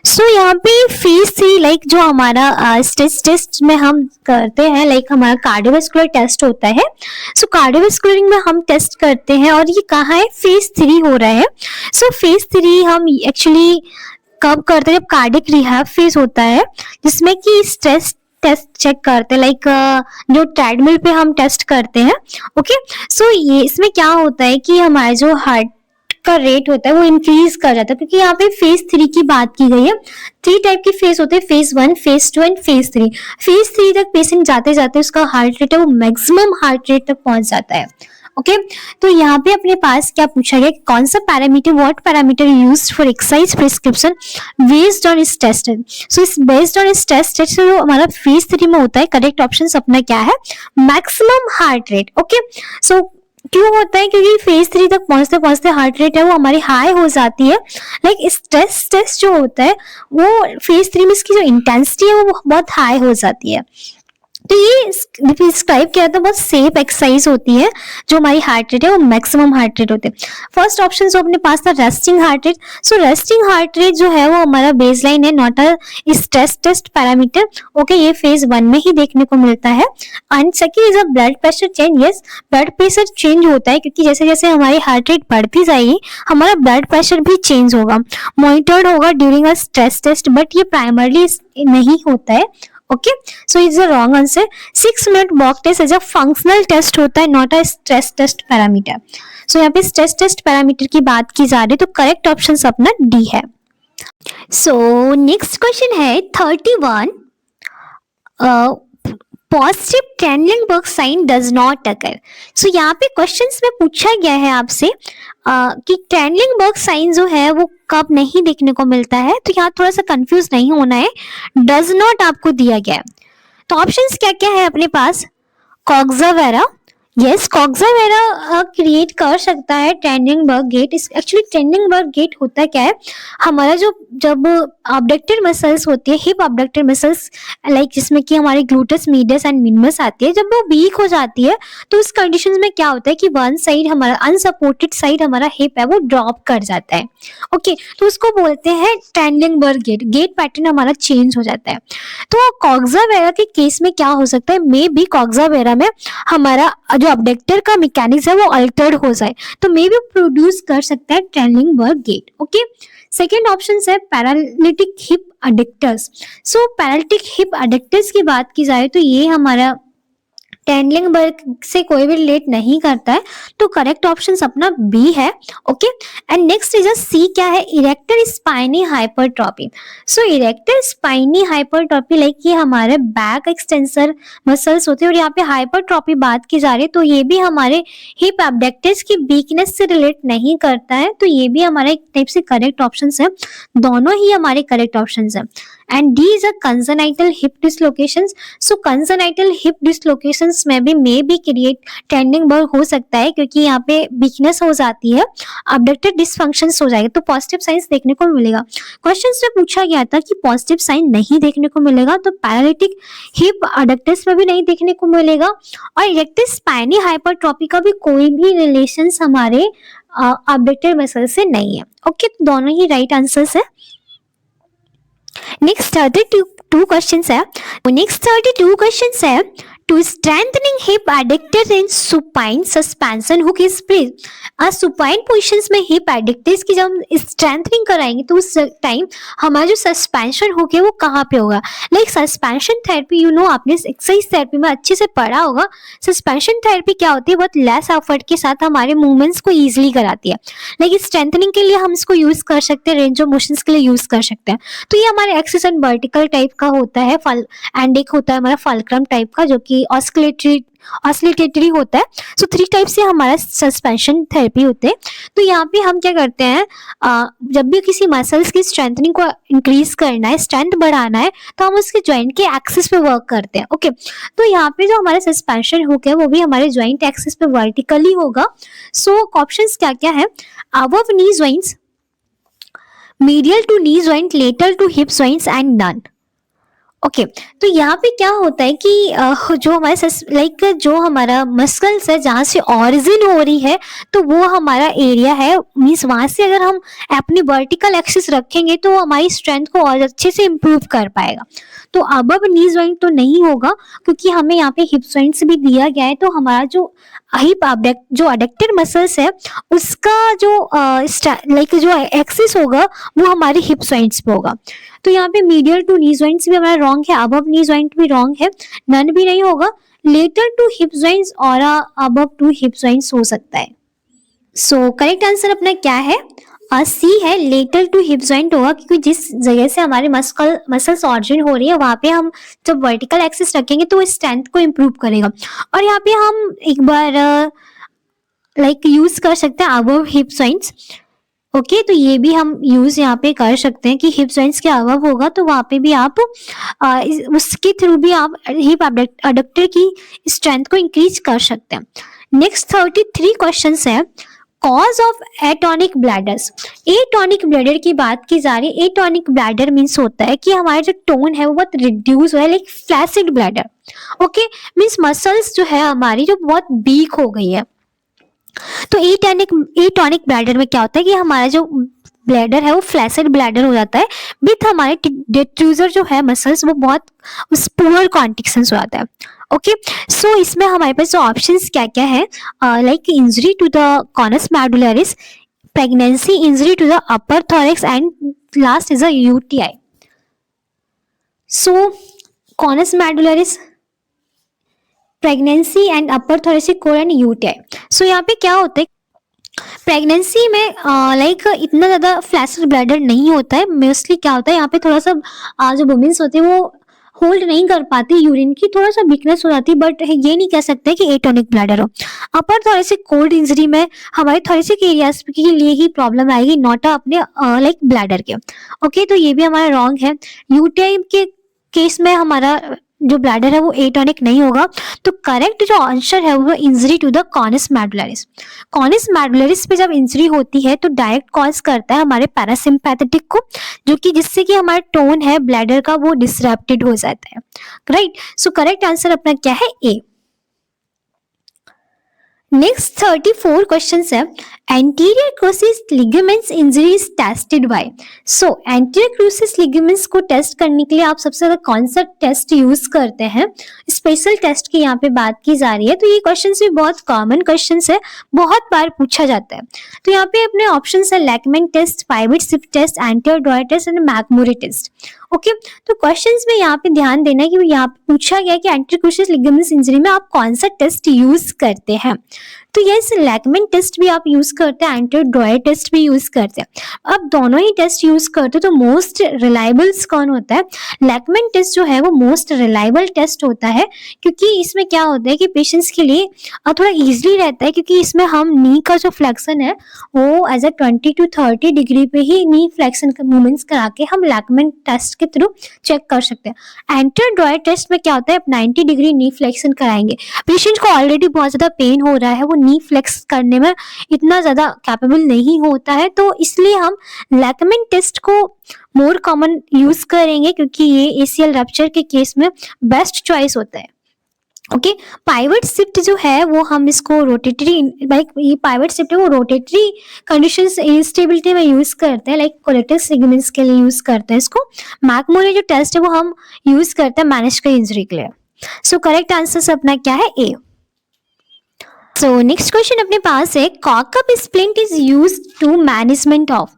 सो यहाँ पे फेज 3 लाइक जो हमारा स्ट्रेस टेस्ट में हम करते हैं, लाइक हमारा कार्डियोवास्कुलर टेस्ट होता है। सो कार्डियोवास्कुलरिंग में हम टेस्ट करते हैं, और ये कहाँ है, फेज 3 हो रहा है। सो फेज 3 हम एक्चुअली कब करते हैं, जब कार्डियक रिहैब फेज होता है, जिसमें कि स्ट्रेस टेस्ट चेक करते हैं, लाइक जो ट्रेडमिल पे हम टेस्ट करते हैं। ओके, सो ये इसमें क्या होता है कि हमारा जो हार्ट का रेट होता है वो इंक्रीज कर जाता है, क्योंकि यहाँ पे फेज 3 की बात की गई है। 3 टाइप के फेज होते हैं, phase 1, phase 2 and phase 3। Phase 3 तक पेशेंट जाते जाते उसका हार्ट रेट है वो मैक्सिमम हार्ट रेट तक पहुंच जाता है। ओके, तो यहाँ पे अपने पास क्या पूछा गया, कौन सा parameter, what parameter used for exercise prescription based on इस टेस्ट। सो इस बेस्ड ऑन इस टेस्ट जो हमारा फेज 3 में होता है, करेक्ट ऑप्शन अपना क्या है, मैक्सिमम हार्ट रेट। ओके, सो क्यों होता है, क्योंकि फेज 3 तक पहुंचते पहुंचते हार्ट रेट है वो हमारी हाई हो जाती है। लाइक स्ट्रेस टेस्ट जो होता है वो फेज 3 में इसकी जो इंटेंसिटी है वो बहुत हाई हो जाती है। तो ये डिस्क्राइब किया था, बहुत सेफ एक्सरसाइज होती है, जो हमारी हार्ट रेट है वो मैक्सिमम हार्ट रेट होते हैं। फर्स्ट ऑप्शन जो अपने पास था resting heart rate. So resting heart rate जो है वो हमारा बेसलाइन है, not a stress test parameter. Okay, ये फेज 1 में ही देखने को मिलता है। And second is a blood pressure change. Yes, blood pressure change होता है, क्योंकि जैसे जैसे हमारी हार्ट रेट बढ़ती जाएगी हमारा ब्लड प्रेशर भी चेंज होगा, मॉनिटर्ड होगा during a stress test, but ये प्राइमरली नहीं होता है। Okay, so is the wrong answer. 6 minute walk test as a functional test होता है, not a stress test parameter. So यहाँ पे स्ट्रेस टेस्ट पैरामीटर की बात की जा रही है, तो करेक्ट ऑप्शन अपना डी है। सो नेक्स्ट क्वेश्चन है 31, positive Trendelenburg sign does not occur. So यहाँ पे क्वेश्चंस में पूछा गया है आपसे कि ट्रेनलिंगबर्ग साइन जो है वो कब नहीं देखने को मिलता है, तो यहाँ थोड़ा सा कंफ्यूज नहीं होना है, डज नॉट आपको दिया गया है। तो ऑप्शंस क्या क्या है अपने पास, कॉक्सा वेरा, यस, कॉक्सा वगैरह क्रिएट कर सकता है ट्रेंडिंगबर्ग गेट। एक्चुअली ट्रेंडिंगबर्ग गेट होता क्या है, हमारा जो जब abductor मसल्स होती है, हिप abductor मसल्स, लाइक जिसमें कि हमारी ग्लूटस मीडियस एंड मिनिमस आती है, जब वो वीक हो जाती है तो उस कंडीशन में क्या होता है कि वन साइड हमारा अनसपोर्टेड साइड हमारा हिप है वो ड्रॉप कर जाता है। ओके, तो उसको बोलते हैं ट्रेंडिंगबर्ग गेट। गेट पैटर्न हमारा चेंज हो जाता है। तो कॉक्सा वगैरह के केस में क्या हो सकता है, मे बी कॉक्सा वगैरह में हमारा जो abductor का मैकेनिज्म है वो अल्टर्ड हो जाए, तो मे बी प्रोड्यूस कर सकता है ट्रेंडिंगबर्ग गेट। ओके, सेकेंड ऑप्शन है पैरालिटिक हिप अडक्टर्स। सो पैरालिटिक हिप अडक्टर्स की बात की जाए तो ये हमारा ट्रेंडिंगबर्ग से कोई भी रिलेट नहीं करता है, तो करेक्ट ऑप्शन अपना बी है। Okay, and next is C क्या है, erector spinae hypertrophy. So erector spinae hypertrophy like ये हमारे बैक एक्सटेंसर मसल्स होते हैं, और यहाँ पे हाइपरट्रॉपी बात की जा रही है, तो ये भी हमारे हिप एब्डक्टर्स की वीकनेस से रिलेट नहीं करता है, तो ये भी हमारा एक टाइप से करेक्ट ऑप्शन है। दोनों ही हमारे करेक्ट ऑप्शन है। And D is a congenital hip dislocations. So congenital hip dislocations में भी मे बी क्रिएट ट्रेंडिंगबर्ग हो सकता है, क्योंकि यहाँ पे वीकनेस हो जाती है, अबडक्टर डिसफंक्शंस हो जाएगा, तो पॉजिटिव साइंस देखने को मिलेगा। क्वेश्चन में पूछा गया था कि पॉजिटिव साइन नहीं देखने को मिलेगा, तो पैरालिटिक हिप अडक्टर्स में भी नहीं देखने को मिलेगा, और इरेक्टर स्पाइनी हाइपरट्रॉपी का भी कोई भी रिलेशन हमारे अबडक्टर मसल से नहीं है। ओके, दोनों ही राइट आंसर्स है। नेक्स्ट 32 क्वेश्चंस है। नेक्स्ट 32 क्वेश्चंस है, to strengthening hip adductors in supine suspension hook is placed. Supine positions में हिप एडक्टर्स की जब हम स्ट्रेंथनिंग कराएंगे तो उस टाइम हमारा जो सस्पेंशन हुक है वो कहाँ पे होगा। Like suspension therapy, you know, आपने एक्सरसाइज थेरेपी में अच्छे से पढ़ा होगा। सस्पेंशन थेरेपी क्या होती है, बहुत लेस एफर्ट के साथ हमारे मूवमेंट्स को ईजिली कराती है। लाइक स्ट्रेंथनिंग के लिए हम इसको यूज कर सकते हैं, रेंज ऑफ मोशंस के लिए यूज कर सकते हैं। तो ये हमारे एक्सिस एंड वर्टिकल टाइप का होता है, एंड एक होता है हमारा फलक्रम टाइप का, जो कि ऑसिलेटरी होता है। सो 3 टाइप से हमारा सस्पेंशन थेरेपी होते हैं। तो यहाँ पे हम क्या करते हैं, जब भी किसी मसल्स की स्ट्रेंथनिंग को इंक्रीज करना है, स्ट्रेंथ बढ़ाना है, तो हम उसके ज्वाइंट के एक्सिस पे वर्क करते हैं। ओके, तो यहाँ पे जो हमारा सस्पेंशन हुक है वो भी हमारे ज्वाइंट एक्सिस पे वर्टिकली होगा। सो ऑप्शंस क्या क्या है, above knee joints, medial to knee joint, lateral to hip joints and none. Okay, तो यहाँ पे क्या होता है कि जो हमारे लाइक जो हमारा मसल्स है जहाँ से ऑरिजिन हो रही है, तो वो हमारा एरिया है, मीन्स वहाँ से अगर हम अपनी वर्टिकल एक्सिस रखेंगे तो हमारी स्ट्रेंथ को और अच्छे से इम्प्रूव कर पाएगा। तो अबव नी ज्वाइंट तो नहीं होगा, क्योंकि हमें यहाँ पे हिप ज्वाइंट्स भी दिया गया है, तो हमारा जो हिप जो अडक्टर मसल्स है उसका जो लाइक जो एक्सिस होगा वो हमारे हिप ज्वाइंट्स पे होगा। तो यहाँ पे मीडियल टू नी ज्वाइंट्स भी हमारा रॉन्ग है, अबव नी ज्वाइंट भी रॉन्ग है, नन भी नहीं होगा, लेटर टू हिप ज्वाइंट्स और अबव टू हिप ज्वाइंट्स हो सकता है। सो करेक्ट आंसर अपना क्या है, सी है, लेटर टू हिप ज्वाइंट होगा, क्योंकि जिस जगह से हमारे मसल्स ऑरिजिन हो रही है वहां पे हम जब वर्टिकल एक्सिस रखेंगे तो स्ट्रेंथ को इम्प्रूव करेगा। और यहाँ पे हम एक बार लाइक यूज कर सकते हैं अबव हिप ज्वाइंट्स। ओके, तो ये भी हम यूज यहाँ पे कर सकते हैं कि हिप ज्वाइंट्स के अबव होगा, तो वहां पे भी आप उसके थ्रू भी आप हिप अडक्टर की स्ट्रेंथ को इंक्रीज कर सकते हैं। नेक्स्ट 33 क्वेश्चंस है, cause of atonic bladders. Atonic bladder की बात की जा रही है। एटॉनिक ब्लैडर मीन्स होता है कि हमारा जो टोन है वो बहुत रिड्यूस हो है, like flaccid bladder. Okay, means muscles जो है हमारी जो बहुत वीक हो गई है। तो एटॉनिक ब्लैडर में क्या होता है कि हमारा जो ब्लैडर है वो फ्लैसिड ब्लैडर हो जाता है, विथ हमारे डिट्रूजर जो है मसल्स वो बहुत पुअर कॉन्ट्रिक्शंस हो जाता है। ओके, सो इसमें हमारे पास जो ऑप्शंस क्या क्या है, like injury to the conus medullaris, pregnancy injury to the upper thorax and last is a UTI. So conus medullaris, pregnancy and upper thoracic core and UTI. So यहाँ पे क्या होता है, प्रेगनेंसी में लाइक इतना ज्यादा फ्लैसिड ब्लैडर नहीं होता है। मोस्टली क्या होता है यहाँ पे थोड़ा सा जो वुमेन्स होती है वो होल्ड नहीं कर पाती यूरिन की, थोड़ा सा वीकनेस हो जाती है, बट ये नहीं कह सकते कि एटॉनिक ब्लैडर हो। अपर थोरेसिक कोल्ड इंजरी में हमारे थोरेसिक एरियाज के लिए ही प्रॉब्लम आएगी, नॉट अपने लाइक ब्लैडर के। ओके, तो ये भी हमारा रॉन्ग है। यूटीआई के केस में हमारा जो ब्लैडर है वो एटोनिक नहीं होगा। तो करेक्ट जो आंसर है वो injury to the conus medullaris. Conus medullaris पे जब इंजरी होती है तो डायरेक्ट कॉज करता है हमारे पैरासिम्पैथेटिक को, जो कि जिससे कि हमारा टोन है ब्लैडर का वो डिसरप्टेड हो जाता है। राइट, सो करेक्ट आंसर अपना क्या है? ए। नेक्स्ट 34 क्वेश्चन है, anterior cruciate ligaments injury is tested by. So anterior cruciate ligaments को टेस्ट करने के लिए आप सबसे ज्यादा कौन सा टेस्ट यूज करते हैं? स्पेशल टेस्ट की यहाँ पे बात की जा रही है। तो ये क्वेश्चन भी बहुत कॉमन क्वेश्चन है, बहुत बार पूछा जाता है। तो यहाँ पे अपने ऑप्शन है Lachman test, pivot shift test, anterior drawer test and McMurray test. Okay, तो क्वेश्चंस में यहाँ पे ध्यान देना है कि यहाँ पे पूछा गया कि एंटीरियर क्रूसिस लिगामेंट्स इंजरी में आप कौन सा टेस्ट यूज करते हैं। तो यस, लैकमैन टेस्ट भी आप यूज करते हैं, एंटीरियर ड्रॉयर टेस्ट भी यूज करते हैं। अब दोनों ही टेस्ट यूज करते हैं तो मोस्ट रिलायबल कौन होता है? लैकमैन टेस्ट जो है वो मोस्ट रिलायबल टेस्ट होता है, क्योंकि इसमें क्या होता है कि पेशेंट्स के लिए थोड़ा इजीली रहता है, क्योंकि इसमें हम नी का जो फ्लेक्शन है वो एज अ 20 to 30 डिग्री पे ही नी फ्लेक्शन मूवमेंट्स करा के हम लैकमैन टेस्ट के थ्रू चेक कर सकते हैं। एंटीरियर ड्रॉयर टेस्ट में क्या होता है, 90 डिग्री नी फ्लेक्शन कराएंगे, पेशेंट को ऑलरेडी बहुत ज्यादा पेन हो रहा है, वो नी फ्लेक्स करने में इतना ज्यादा कैपेबल नहीं होता है, तो इसलिए हम लैकमैन टेस्ट को मोर कॉमन यूज करेंगे, क्योंकि ये एसीएल रप्चर के केस में बेस्ट चॉइस होता है। ओके, पाइवेट शिफ्ट जो है वो हम इसको रोटेटरी, लाइक ये पाइवेट शिफ्ट है वो रोटेटरी कंडीशंस इंस्टेबिलिटी में यूज करते हैं, लाइक कोलेटस लिगामेंट्स के लिए यूज करते हैं इसको। मैकमोरे जो टेस्ट है वो हम यूज करते हैं मेनिस्कल इंजरी के लिए। सो करेक्ट आंसर अपना क्या है? ए। सो नेक्स्ट क्वेश्चन अपने पास है, cock up splint is used in management of.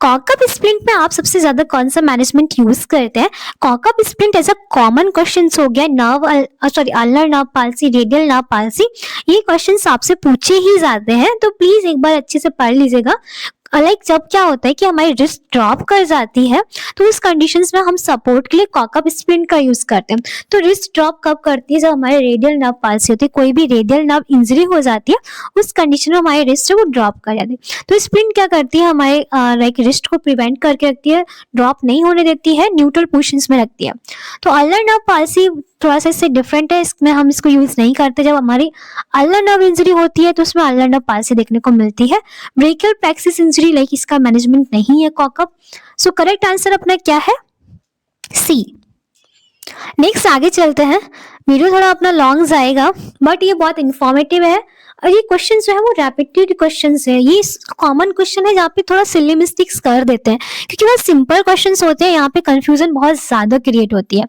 Cock up splint में आप सबसे ज्यादा कौन सा मैनेजमेंट यूज करते हैं? कॉकअप स्प्लिंट ऐसा कॉमन क्वेश्चन हो गया, ulnar nerve palsy, radial nerve palsy, ये क्वेश्चंस आपसे पूछे ही जाते हैं, तो प्लीज एक बार अच्छे से पढ़ लीजिएगा। लाइक जब क्या होता है कि हमारी रिस्ट ड्रॉप कर जाती है तो उस कंडीशंस में हम सपोर्ट के लिए कॉकअप स्प्लिंट का यूज करते हैं। तो रिस्ट ड्रॉप कब करती है? जब हमारे रेडियल नर्व पाल्सी होती है, कोई भी रेडियल नर्व इंजरी हो जाती है, उस कंडीशन में हमारी रिस्ट वो ड्रॉप कर जाती है। तो स्प्लिंट क्या करती है, हमारे लाइक रिस्ट को प्रिवेंट करके रखती है, ड्रॉप नहीं होने देती है, न्यूट्रल पोजिशंस में रखती है। तो अल्नर नर्व पाल्सी थोड़ा सा इससे डिफरेंट है, इसमें हम इसको यूज नहीं करते। जब हमारी अल्नर नर्व इंजरी होती है तो उसमें अल्नर नर्व पाल्सी देखने को मिलती है। ब्रेकियल प्लेक्सिस इंजरी लाइक इसका मैनेजमेंट नहीं है कॉकअप। सो करेक्ट आंसर अपना क्या है? सी। नेक्स्ट आगे चलते हैं, वीडियो थोड़ा अपना लॉन्ग जाएगा बट ये बहुत इंफॉर्मेटिव है, और ये क्वेश्चन जो है वो रैपिटेड क्वेश्चन है। ये कॉमन क्वेश्चन है जहाँ पे थोड़ा सिली मिस्टेक्स कर देते हैं, क्योंकि वो सिंपल क्वेश्चन होते हैं, यहाँ पे कंफ्यूजन बहुत ज्यादा क्रिएट होती है।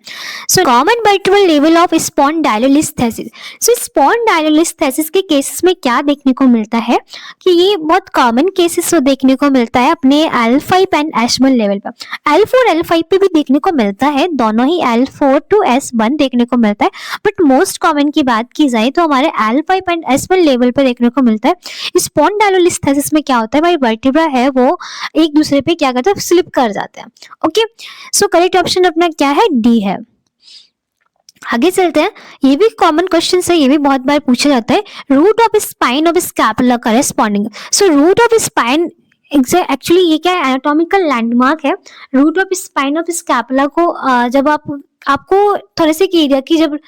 So common vertebral level of spondylolisthesis. So spondylolisthesis के केसेस में क्या देखने को मिलता है कि ये बहुत कॉमन केसेस देखने को मिलता है अपने L5 एंड S1 लेवल पर। L4 L5 पे भी देखने को मिलता है, दोनों ही L4 to S1 देखने को मिलता है, बट मोस्ट कॉमन की बात की जाए तो हमारे L5 एंड S1 लेवल पे देखने को मिलता है। स्पॉन्डाइलोलिस्थेसिस में क्या होता है, भाई वर्टिब्रा है वो एक दूसरे पे क्या करता है, स्लिप कर जाते हैं। ओके, सो करेक्ट ऑप्शन अपना क्या है? डी है। आगे चलते हैं, ये भी कॉमन क्वेश्चन है, ये भी बहुत बार पूछा जाता है। Root of spine of scapula corresponding. So root of spine actually ये क्या है, एनाटॉमिकल लैंडमार्क है। Root of spine of scapula को जब आपको थोड़े से एरिया की जब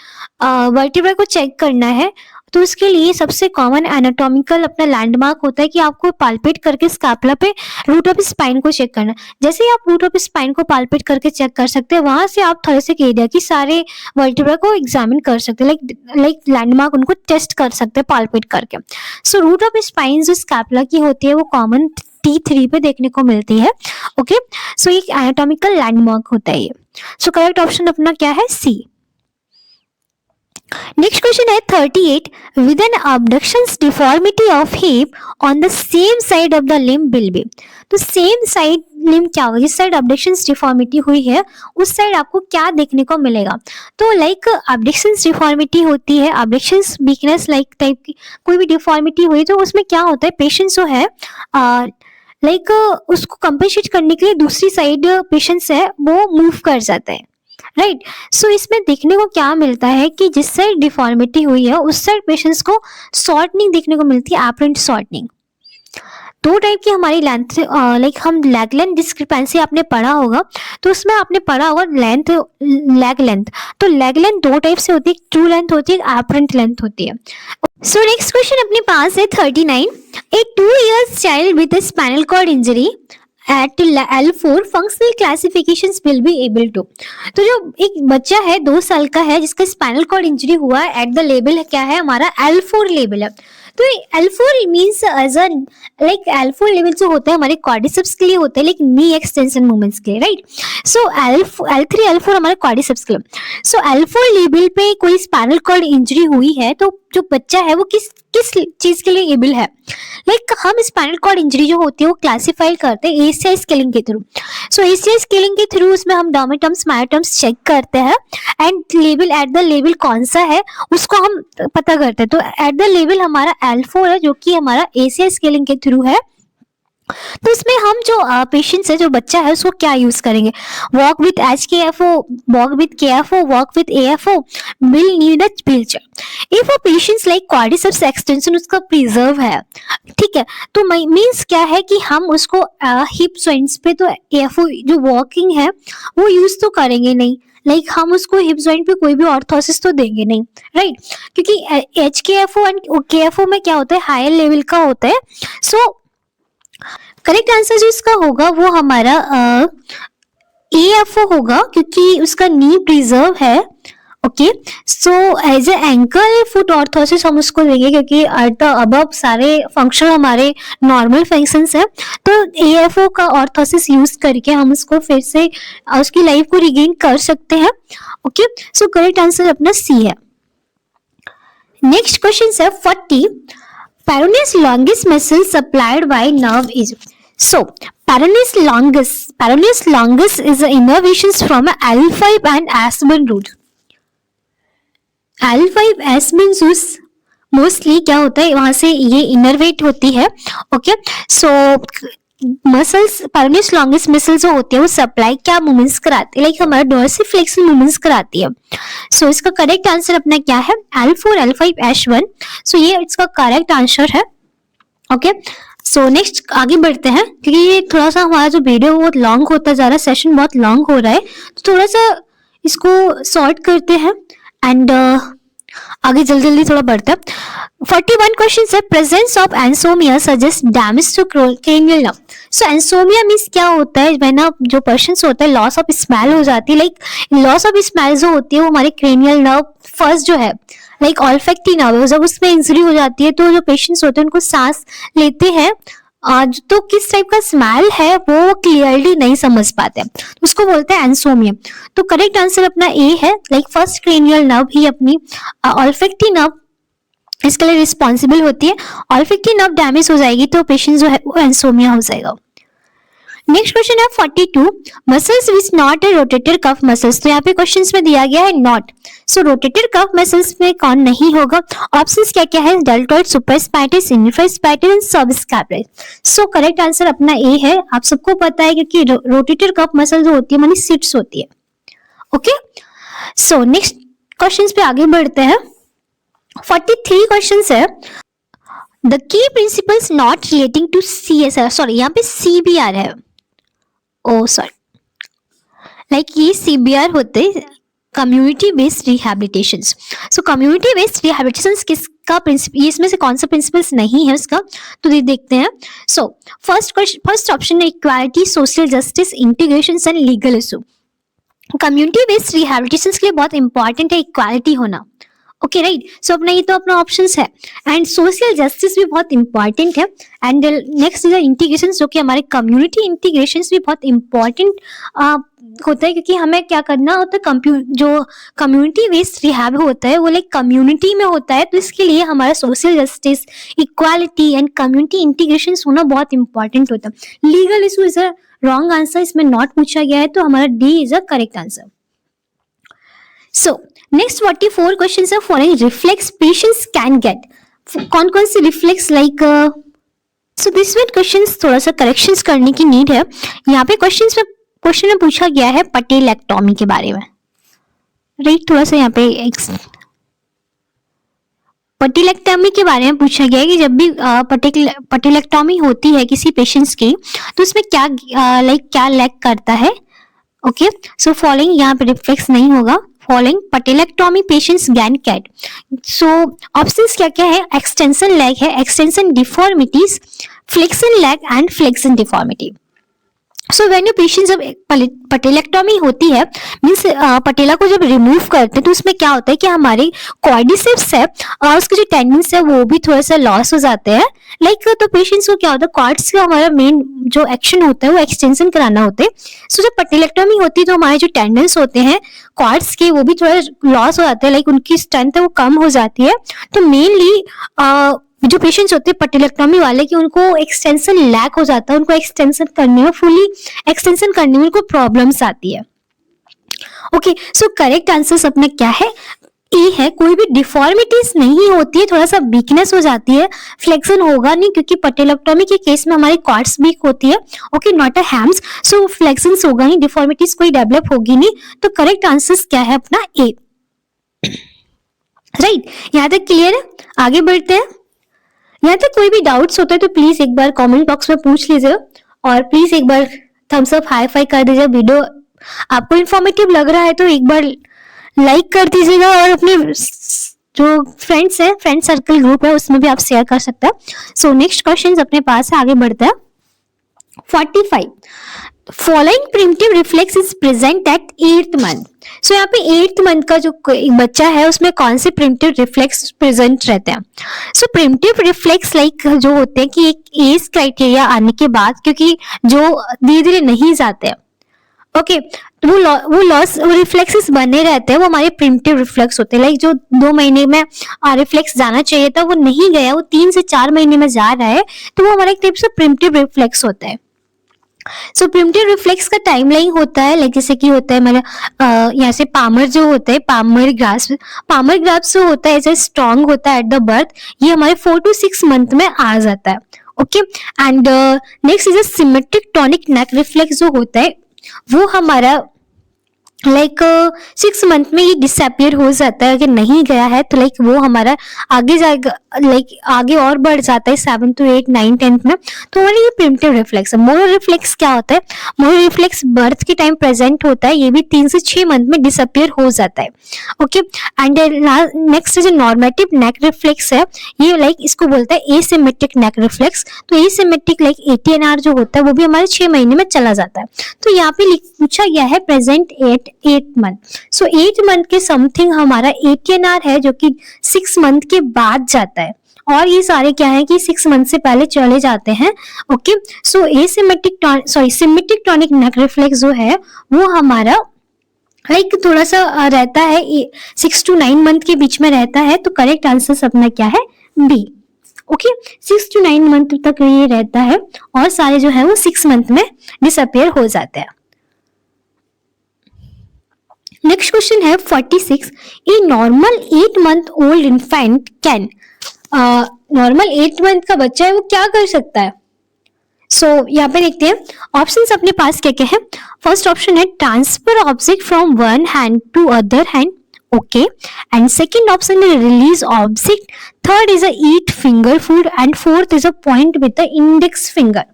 वर्टिब्रा को चेक करना है तो उसके लिए सबसे कॉमन एनाटॉमिकल अपना लैंडमार्क होता है कि आपको पाल्पेट करके स्कैपुला पे रूट ऑफ स्पाइन को चेक करना है। जैसे ही आप रूट ऑफ स्पाइन को पाल्पेट करके चेक कर सकते हैं, वहां से आप थोड़े से एरिया की सारे वर्टिब्रा को एग्जामिन कर सकते हैं, लाइक लैंडमार्क उनको टेस्ट कर सकते हैं पाल्पेट करके। सो रूट ऑफ स्पाइन जो स्कैपुला की होती है वो कॉमन T3 पे देखने को मिलती है। ओके, सो एक एनाटॉमिकल लैंडमार्क होता है ये। सो करेक्ट ऑप्शन अपना क्या है? सी। नेक्स्ट क्वेश्चन है 38, with an abductions deformity of hip on the same side of the limb will be। तो सेम साइड लिम्ब क्या होगा, जिस साइड abductions deformity हुई है उस साइड आपको क्या देखने को मिलेगा? तो लाइक abductions deformity होती है, abductions weakness लाइक टाइप की कोई भी डिफॉर्मिटी हुई तो उसमें क्या होता है, पेशेंट जो है लाइक उसको कंपेंसेट करने के लिए दूसरी साइड पेशेंट है वो मूव कर जाता है, राइट। सो इसमें देखने को क्या मिलता है कि जिस साइड डिफॉर्मिटी हुई है उस साइड पेशेंट्स को शॉर्टनिंग देखने को मिलती है, एपरेंट शॉर्टनिंग। दो टाइप की हमारी लेंथ, लाइक हम लेग लेंथ डिस्क्रिपेंसी आपने पढ़ा होगा, तो उसमें आपने पढ़ा होगा लेंथ, लेग लेंथ। तो लेग लेंथ दो टाइप से होती है, ट्रू लेंथ होती है, एपरेंट लेंथ होती है। सो नेक्स्ट क्वेश्चन अपने पास है 39। A 2 years child with spinal cord injury at L4 functional classifications will be able to. तो जो एक बच्चा है 2 साल का है जिसका स्पाइनल कॉर्ड इंजरी हुआ है, एट द लेवल क्या है हमारा L4 लेवल है। तो L4 means as a like L4 level जो होता है हमारे क्वाड्रिसेप्स के लिए होता है, लाइक नी एक्सटेंशन मूवमेंट्स के लिए, राइट। सो L3 L4 हमारे क्वाड्रिसेप्स के लिए। सो L4 लेवल पे कोई स्पाइनल कॉर्ड इंजरी हुई है तो जो बच्चा है वो किस चीज के लिए एबल है, लाइक हम स्पाइनल कॉर्ड इंजरी जो होती है वो क्लासिफाई करते हैं ACI स्केलिंग के थ्रू। सो ACI स्केलिंग के थ्रू उसमें हम डोमेटम्स मायोटम्स चेक करते हैं and level at the level कौन सा है उसको हम पता करते हैं। तो एट द लेवल हमारा L4 है जो कि हमारा ACI स्केलिंग के थ्रू है। तो इसमें हम जो पेशेंट्स है, जो बच्चा है, उसको क्या यूज करेंगे, walk with HKFO, walk with KFO, walk with AFO, will need a wheelchair if a patients like quadriceps extension उसका प्रिजर्व है, ठीक है। तो मीन्स क्या है कि हम उसको हिप जॉइंट्स पे तो AFO जो वॉकिंग है वो यूज तो करेंगे नहीं, लाइक हम उसको हिप जॉइंट पे कोई भी ऑर्थोसिस तो देंगे नहीं, राइट। क्योंकि HKFO एंड KFO में क्या होता है, हायर लेवल का होता है। सो करेक्ट आंसर जो इसका होगा वो हमारा AFO होगा क्योंकि उसका नी प्रिजर्व है। Okay, so as a ankle foot orthosis हम उसको देंगे क्योंकि एट द अबव सारे फंक्शन हमारे नॉर्मल फंक्शंस है। तो AFO का ऑर्थोसिस यूज करके हम उसको फिर से उसकी लाइफ को रिगेन कर सकते हैं। ओके, सो करेक्ट आंसर अपना C है। नेक्स्ट क्वेश्चन है 40। Peroneus longus muscle supplied by nerve is. So, Peroneus longus is the innervations from a L5 and S1 root. L5 S1 root mostly क्या होता है वहां से ये इनरवेट होती है। ओके, सो मसल्स पेरोनियस लॉन्गिस मसल जो होती है वो सप्लाई क्या मूवमेंट्स कराती है, लाइक हमारा डोर्सिफ्लेक्शन मूवमेंट्स कराती है। सो इसका करेक्ट आंसर अपना क्या है, L4 L5 S1। सो ये इसका करेक्ट आंसर है। ओके, सो नेक्स्ट आगे बढ़ते हैं क्योंकि ये थोड़ा सा हमारा जो वीडियो बहुत लॉन्ग होता जा रहा है, सेशन बहुत लॉन्ग हो रहा है, तो थोड़ा सा इसको सॉर्ट करते हैं एंड आगे जल्दी जल्दी थोड़ा बढ़ता है। 41 क्वेश्चन है presence of anosmia suggest damage to cranial nerve. So anosmia means क्या होता है, व्हेन जो पर्सन्स होता है लॉस ऑफ स्मेल हो जाती है, लाइक लॉस ऑफ स्मेल जो होती है वो हमारे क्रेनियल नर्व फर्स्ट जो है लाइक ऑल्फैक्टी नर्व है, जब उसमें इंजरी हो जाती है तो जो पेशेंट्स होते हैं उनको सांस लेते हैं तो किस टाइप का स्मेल है वो क्लियरली नहीं समझ पाते, उसको बोलते हैं एंसोमिया। तो करेक्ट आंसर अपना A है, लाइक फर्स्ट क्रेनियल नर्व ही अपनी ऑल्फैक्टी नर्व इसके लिए रिस्पॉन्सिबल होती है। ऑल्फैक्टी नर्व डैमेज हो जाएगी तो पेशेंट जो है वो एंसोमिया हो जाएगा। नेक्स्ट क्वेश्चन है 42 muscles which not a rotator cuff muscles. तो यहाँ पे क्वेश्चंस में दिया गया है not, so rotator cuff muscles में कौन नहीं होगा, ऑप्शंस क्या क्या है, deltoid, supraspinatus, infraspinatus and subscapular. So correct answer अपना A है। आप सबको पता है क्योंकि रोटेटर कफ मसल जो होती है मानी सिट्स होती है। ओके, सो नेक्स्ट क्वेश्चंस पे आगे बढ़ते हैं। 43 क्वेश्चंस है the key principles not relating to CSR, sorry यहाँ पे CBR है, ओ सॉरी, लाइक ये CBR होते community based rehabilitations. So community based rehabilitations किसका प्रिंसिपल, ये इसमें से कौन सा प्रिंसिपल्स नहीं है उसका, तो ये देखते हैं। सो फर्स्ट ऑप्शन है equality, social justice, integration and legal issue. Community based rehabilitations के लिए बहुत इंपॉर्टेंट है इक्वालिटी होना। ओके राइट, सो अपना ये तो अपना ऑप्शंस है एंड सोशल जस्टिस भी बहुत इंपॉर्टेंट है एंड नेक्स्ट इज इंटीग्रेशन, जो कि हमारे कम्युनिटी इंटीग्रेशन भी बहुत इंपॉर्टेंट होता है क्योंकि हमें क्या करना होता है, जो कम्युनिटी बेस्ड रिहैब होता है वो लाइक कम्युनिटी में होता है, तो इसके लिए हमारा social justice, equality and community integration होना बहुत इंपॉर्टेंट होता है। Legal issue is a wrong answer, इसमें नॉट पूछा गया है तो हमारा D is a correct answer. So next 44 question है following reflex patients can get, कौन कौन से रिफ्लेक्स लाइक, सो दिस में क्वेश्चंस थोड़ा सा करेक्शंस करने की नीड है। यहाँ पे क्वेश्चन में पूछा गया है पटेलेक्टोमी के बारे में, राइट, थोड़ा सा यहाँ पे पटिलेक्टमी के बारे में पूछा गया है कि जब भी पटिलेक्टमी होती है किसी पेशेंट्स की, तो उसमें क्या क्या लैक करता है। ओके, सो फॉलोइंग, यहाँ पे रिफ्लेक्स नहीं होगा। Following patellectomy patients can get. So options क्या क्या है, एक्सटेंशन लैक है, extension deformities, flexion lack and flexion deformity. So when you patient जब पटेलेक्टोमी होती है, मीन्स पटेला को जब रिमूव करते हैं, तो उसमें क्या होता है कि हमारे कॉर्डिसेप्स है और उसके जो टेंडेंस है वो भी थोड़ा सा लॉस हो जाते हैं। तो पेशेंट्स को क्या होता है, कॉर्ड्स का हमारा मेन जो एक्शन होता है वो एक्सटेंशन कराना होता है। सो जब पटेलेक्टोमी होती है तो हमारे जो टेंडेंस होते हैं कॉर्ड्स के वो भी थोड़ा लॉस हो जाते हैं, उनकी स्ट्रेंथ है वो कम हो जाती है। तो मेनली जो पेशेंट्स होते हैं पटेलेक्टोमी वाले कि उनको एक्सटेंशन लैक हो जाता है, उनको एक्सटेंशन करने में, फुली एक्सटेंशन करने में उनको प्रॉब्लम्स आती है। ओके, सो करेक्ट आंसर अपना क्या है, ए है। कोई भी डिफॉर्मिटीज नहीं होती है, थोड़ा सा वीकनेस हो जाती है, फ्लेक्शन होगा नहीं क्योंकि पटेलेक्टोमी के केस में हमारी कॉर्ड्स वीक होती है। Okay, not a hams, so flexion होगा नहीं, डिफॉर्मिटीज कोई डेवलप होगी नहीं। तो करेक्ट आंसर क्या है अपना ए। राइट, यहाँ तक क्लियर है। आगे बढ़ते हैं। यहाँ तक कोई भी डाउट्स होता है तो प्लीज एक बार कमेंट बॉक्स में पूछ लीजिए और प्लीज एक बार थम्स अप हाई फाई कर दीजिए। वीडियो आपको इन्फॉर्मेटिव लग रहा है तो एक बार लाइक कर दीजिएगा और अपने जो फ्रेंड्स है, फ्रेंड सर्कल ग्रुप है, उसमें भी आप शेयर कर सकते हैं। सो नेक्स्ट क्वेश्चन अपने पास है, आगे बढ़ते हैं। 45 following primitive reflex is present at 8th month. So यहाँ पे 8th मंथ का जो बच्चा है उसमें कौन से प्रिमिटिव रिफ्लेक्स प्रेजेंट रहते हैं। सो प्रिमिटिव रिफ्लेक्स जो होते हैं कि एक एज क्राइटेरिया आने के बाद, क्योंकि जो धीरे धीरे नहीं जाते हैं, ओके, तो वो रिफ्लेक्सेस बने रहते हैं, वो हमारे प्रिमिटिव रिफ्लेक्स होते हैं। जो 2 महीने में रिफ्लेक्स जाना चाहिए था वो नहीं गया, वो 3 से 4 महीने में जा रहा है, तो वो हमारा एक टाइप से प्रिमिटिव रिफ्लेक्स होता है। सो प्रिमिटिव रिफ्लेक्स का टाइमलाइन होता है जैसे कि होता है हमारा यहाँ से पामर जो होता है, पामर ग्राफ्स जो होता है ऐसे स्ट्रॉन्ग होता है एट द बर्थ, ये हमारे 4 to 6 मंथ में आ जाता है। Okay, and next is symmetric tonic neck reflex जो होता है वो हमारा 6 मंथ में ये डिसअपियर हो जाता है। अगर नहीं गया है तो वो हमारा आगे जाएगा, आगे और बढ़ जाता है 7 to 8, 9, 10 में। तो हमारा ये प्रिमिटिव रिफ्लेक्स है। मोरो रिफ्लेक्स क्या होता है, मोरो रिफ्लेक्स बर्थ के टाइम प्रेजेंट होता है, ये भी 3 से 6 मंथ में डिसअपियर हो जाता है। ओके, एंड नेक्स्ट जो नॉर्मेटिव नेक रिफ्लेक्स है, ये इसको बोलते हैं एसिमेट्रिक नेक रिफ्लेक्स। तो एसिमेट्रिक ATNR जो होता है वो भी हमारे 6 महीने में चला जाता है। तो यहाँ पे पूछा गया है प्रेजेंट 8th मंथ। सो 8 मंथ के समथिंग हमारा ATNR है जो कि 6 मंथ के बाद जाता है, और ये सारे क्या है कि 6 मंथ से पहले चले जाते हैं। ओके, सो सिमेट्रिक टॉनिक नेक रिफ्लेक्स जो है वो हमारा थोड़ा सा रहता है 6 to 9 मंथ के बीच में रहता है। तो करेक्ट आंसर अपना क्या है, बी। ओके, 6 to 9 मंथ तक ये रहता है और सारे जो है वो 6 मंथ में डिसअपियर हो जाते हैं। नेक्स्ट क्वेश्चन है 46 a normal 8 month old infant can, normal 8 month का बच्चा है वो क्या कर सकता है। सो यहाँ पे देखते हैं ऑप्शंस अपने पास क्या क्या है। फर्स्ट ऑप्शन है transfer object from one hand to other hand, okay, and second option है release object, third is a eat finger food and fourth is a point with the index finger.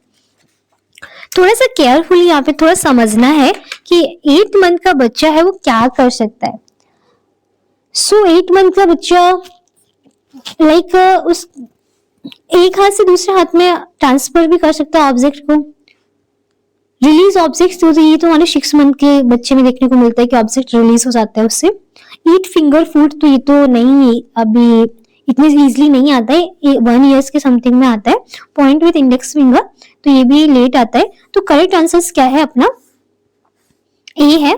थोड़ा सा carefully यहाँ पे थोड़ा समझना है कि 8 मंथ का बच्चा है वो क्या कर सकता है। सो 8 मंथ का बच्चा उस एक हाथ से दूसरे हाथ में ट्रांसफर भी कर सकता है ऑब्जेक्ट को। रिलीज ऑब्जेक्ट तो ये तो हमारे 6 मंथ के बच्चे में देखने को मिलता है कि ऑब्जेक्ट रिलीज हो जाता है उससे। ईट फिंगर फूड तो ये तो नहीं, अभी इतनी इजीली नहीं आता है, 1 years के समथिंग में आता है। पॉइंट विद इंडेक्स फिंगर तो ये भी लेट आता है। तो करेक्ट आंसर क्या है अपना, ए है,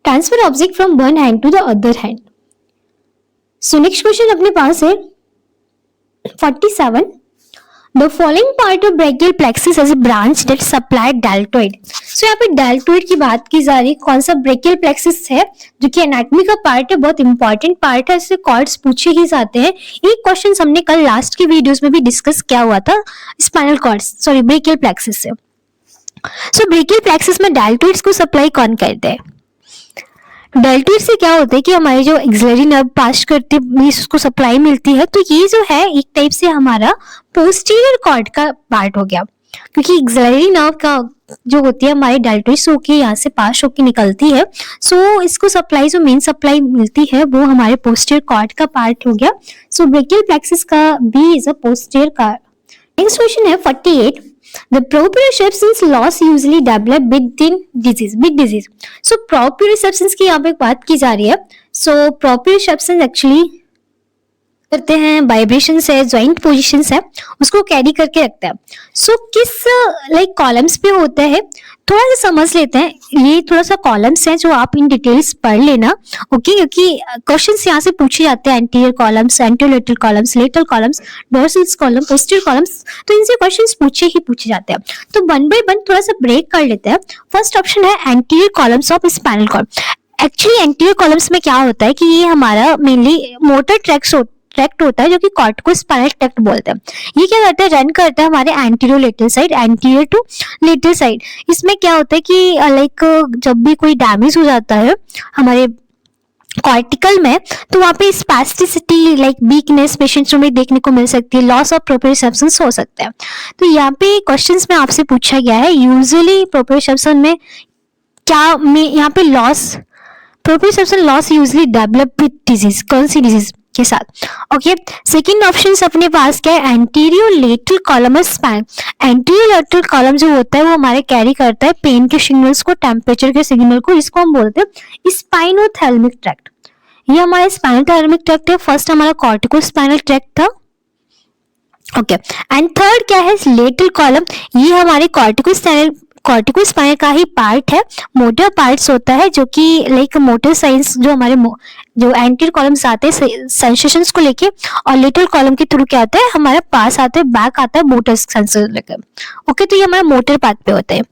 transfer object from one hand to the other hand. So next question अपने पास है 47 The following part of brachial plexus has a branch that supply deltoid. So यहाँ पे deltoid की बात की जा रही है। कौन सा brachial plexus है जो कि एनाटॉमी का पार्ट है, बहुत इंपॉर्टेंट पार्ट है, इससे कॉर्ड्स पूछे ही जाते हैं। एक क्वेश्चन हमने कल लास्ट की वीडियोस में भी डिस्कस किया हुआ था spinal cords, sorry brachial plexus से। सो brachial plexus में deltoids को सप्लाई कौन करते हैं। डेल्टोइड से क्या होता है कि हमारे जो एक्सिलरी नर्व पास करते मीन्स उसको सप्लाई मिलती है, तो ये जो है एक टाइप से हमारा पोस्टीरियर कॉर्ड का पार्ट हो गया, क्योंकि एक्सिलरी नर्व का जो होती है हमारे डेल्टोइड से होके यहाँ से पास होके निकलती है, सो इसको सप्लाई जो मेन सप्लाई मिलती है वो हमारे पोस्टीरियर कॉर्ड का पार्ट हो गया। सो ब्रेकियल प्लेक्सस का B is a posterior cord. Next question है 48, the proprioceptions loss usually develop with disease। So proprioceptions की यहाँ पे बात की जा रही है। So proprioceptions actually करते हैं वाइब्रेशंस है, जॉइंट पोजीशंस है, उसको कैरी करके रखता है। सो किस लाइक कॉलम्स पे होता है, थोड़ा सा समझ लेते हैं। ये थोड़ा सा कॉलम्स हैं जो आप इन डिटेल्स पढ़ लेना, ओके, क्योंकि क्वेश्चंस यहाँ से पूछे जाते हैं, anterior columns, anterolateral columns, lateral columns, dorsal column, posterior columns, तो इनसे क्वेश्चंस पूछे जाते हैं। तो वन बाय वन थोड़ा सा ब्रेक कर लेते हैं। फर्स्ट ऑप्शन है anterior columns of spinal cord. Actually anterior columns में क्या होता है कि ये हमारा मेनली मोटर ट्रैक्ट होता है, जो कि कॉर्टिको स्पाइनल ट्रैक्ट बोलते हैं। ये क्या करता है, रन करता है हमारे anterior lateral side, anterior to lateral side. इसमें क्या होता है कि लाइक जब भी कोई डैमेज हो जाता है हमारे कॉर्टिकल में, तो वहाँ पे स्पैस्टिसिटी लाइक वीकनेस पेशेंट्स में देखने को मिल सकती है, लॉस ऑफ प्रोप्रियोसेप्शंस हो सकता है। तो यहाँ पे क्वेश्चंस में आपसे पूछा गया है यूजुअली प्रोप्रियोसेप्शन में क्या में यहाँ पे loss, proprioception loss usually develop with disease, कौन सी डिजीज के साथ। ओके, सेकंड ऑप्शन अपने पास क्या है, anterior lateral column of spine. Anterior lateral column जो होता है वो हमारे कैरी करता है पेन के सिग्नल्स को, टेम्परेचर के सिग्नल को, जिसको हम बोलते हैं स्पाइनोथैलेमिक ट्रैक्ट। ये हमारा स्पाइनोथैलेमिक ट्रैक्ट है। फर्स्ट हमारा कॉर्टिको स्पाइनल ट्रैक्ट था, ओके, एंड थर्ड क्या है, लेटरल कॉलम। ये हमारे कॉर्टिको स्पाइनल का ही पार्ट है, मोटर पार्ट्स होता है, जो कि लाइक मोटर साइंस जो हमारे जो एंटीरियर कॉलम्स आते हैं सेंसेशंस को लेके, और लेटरल कॉलम के थ्रू क्या आता है हमारा पास आता है, बैक आता है मोटर सेंसर लेकर। ओके, तो ये हमारा मोटर पार्ट पे होता है।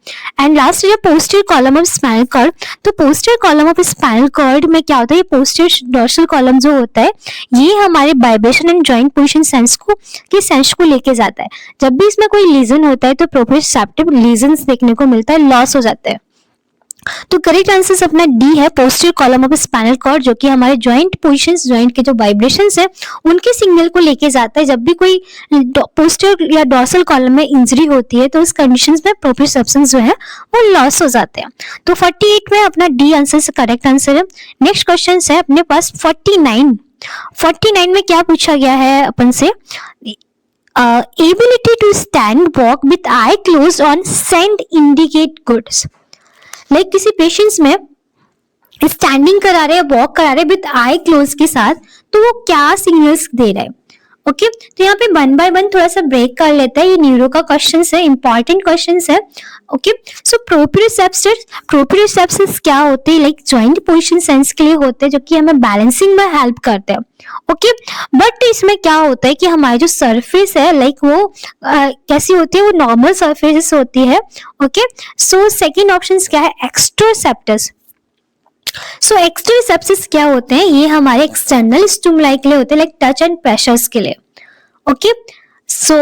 एंड लास्ट है posterior column of spinal cord. तो posterior column of spinal cord में क्या होता है, ये पोस्टीरियर डोर्सल कॉलम जो होता है ये हमारे vibration and joint position sense को लेके जाता है। जब भी इसमें कोई लीजन होता है तो प्रोप्रियोसेप्टिव लीजन्स देखने को मिलता है, लॉस हो जाता है। तो करेक्ट आंसर अपना डी है, posterior column of spinal cord, जो कि हमारे जॉइंट पोजीशंस, जॉइंट के जो वाइब्रेशंस है उनके सिग्नल को लेके जाता है। जब भी कोई पोस्टीरियर या डोर्सल कॉलम में इंजरी होती है तो उस कंडीशंस में प्रोप्रियोसेप्शंस जो है वो लॉस हो जाते हैं। तो 48 में अपना डी आंसर करेक्ट आंसर है। नेक्स्ट क्वेश्चन है अपने पास 49 में क्या पूछा गया है अपन से, ability to stand walk with eye close on send indicate goods. Like किसी पेशेंट्स में स्टैंडिंग करा रहे हैं, वॉक करा रहे हैं विद आई क्लोज के साथ, तो वो क्या सिग्नल्स दे रहा है। ओके, तो यहाँ पे वन बाय वन थोड़ा सा ब्रेक कर लेता है। ये न्यूरो का क्वेश्चन है, इंपॉर्टेंट क्वेश्चन है। ओके, सो प्रोप्रियोसेप्शंस क्या होते हैं, लाइक जॉइंट पोजीशन सेंस के लिए होते हैं, जो कि हमें बैलेंसिंग में हेल्प करते हैं। ओके, बट इसमें क्या होता है कि हमारी जो सरफेस है लाइक वो कैसी होती है, वो नॉर्मल सरफेस होती है। ओके, सो सेकेंड ऑप्शन क्या है, एक्स्ट्रोसेप्टस। सो एक्स्ट्रोसेप्टस क्या होते हैं, ये हमारे एक्सटर्नल स्टिमुलाई के लिए होते हैं, लाइक टच एंड प्रेशर्स के लिए। ओके, सो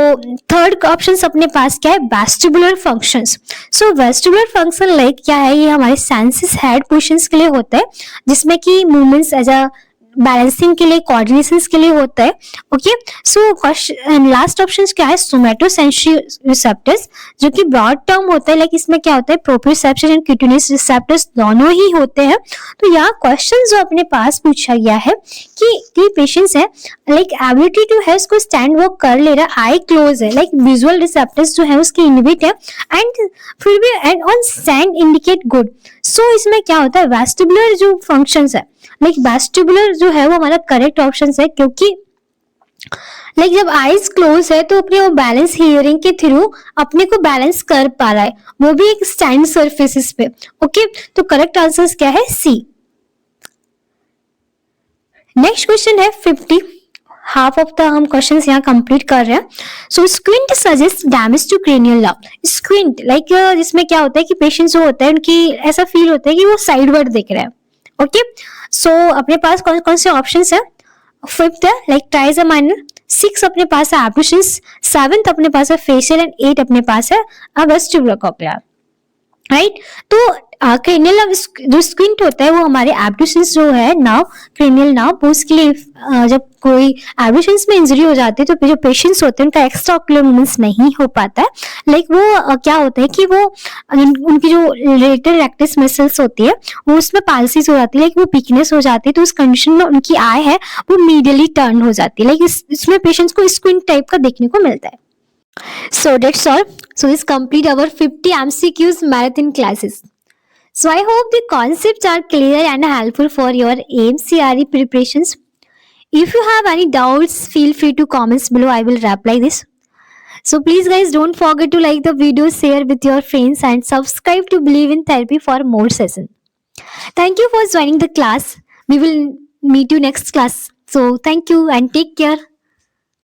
थर्ड ऑप्शन अपने पास क्या है, वेस्टिबुलर फंक्शंस। सो वेस्टिबुलर फंक्शन लाइक क्या है, ये हमारे सेंसेस हेड पोजीशंस के लिए होता है, जिसमें कि मूवमेंट्स एज अ बैलेंसिंग के लिए, कोऑर्डिनेशन के लिए होता है। ओके, सो लास्ट ऑप्शन क्या है, सोमैटोसेंसरी रिसेप्टर्स, जो कि ब्रॉड टर्म होता है, लाइक इसमें क्या होता है, प्रोप्रियोसेप्शन एंड क्यूटेनियस रिसेप्टर्स दोनों ही होते हैं। तो यहाँ क्वेश्चन जो अपने पास पूछा गया है कि पेशेंट्स है लाइक एबिलिटी टू है उसको स्टैंड वॉक कर ले रहा है, आई क्लोज है, लाइक विजुअल रिसेप्टर्स जो है उसके इनहिबिट है, एंड फिर भी and on stand indicate good. So इसमें क्या होता है, वेस्टिबुलर जो फंक्शंस है, लाइक वेस्टिबुलर जो है वो हमारा करेक्ट ऑप्शन है, क्योंकि लाइक जब आईज क्लोज है तो अपने वो बैलेंस हियरिंग के थ्रू अपने को बैलेंस कर पा रहा है, वो भी एक स्टैंड सरफेसेस पे। ओके, तो करेक्ट आंसर क्या है, सी। नेक्स्ट क्वेश्चन है 50, हाफ ऑफ द हम क्वेश्चंस यहाँ कंप्लीट कर रहे हैं। So squint suggest damage to cranial nerve. Squint like जिसमें क्या होता है कि पेशेंट जो होता है उनकी ऐसा फील होता है कि वो साइडवर्ड देख रहे हैं। ओके, सो अपने पास कौन कौन से ऑप्शंस है, फिफ्थ है लाइक ट्राइजमाइनल, 6 अपने पास है एब्ड्यूशंस, 7th अपने पास है फेशियल, एंड 8 अपने पास है वेस्टिबुलर कॉक्लियर। राइट, तो क्रेनियल जो स्क्विंट होता है वो हमारे एब्ड्यूसेंस जो है नाव, क्रेनियल नाव, वो उसके लिए जब कोई एब्ड्यूसेंस में इंजरी हो जाती है तो जो पेशेंट्स होते हैं उनका एक्स्ट्रा ऑक्यूलर मूवमेंट्स नहीं हो पाता है। लाइक वो क्या होता है कि वो उनकी जो लेटर रेक्टस मसल्स होती है वो उसमें पाल्सिस हो जाती है, लाइक वो वीकनेस हो जाती है, तो उस कंडीशन में उनकी आई है वो मीडियली टर्न हो जाती है। लाइक इसमें पेशेंट्स को स्क्विंट टाइप का देखने को मिलता है। So that's all. So this complete our 50 MCQs marathon classes. So I hope the concepts are clear and helpful for your AMCRE preparations. If you have any doubts, feel free to comments below. I will reply this. So please guys, don't forget to like the video, share with your friends and subscribe to Believe in Therapy for more sessions. Thank you for joining the class. We will meet you next class. So thank you and take care.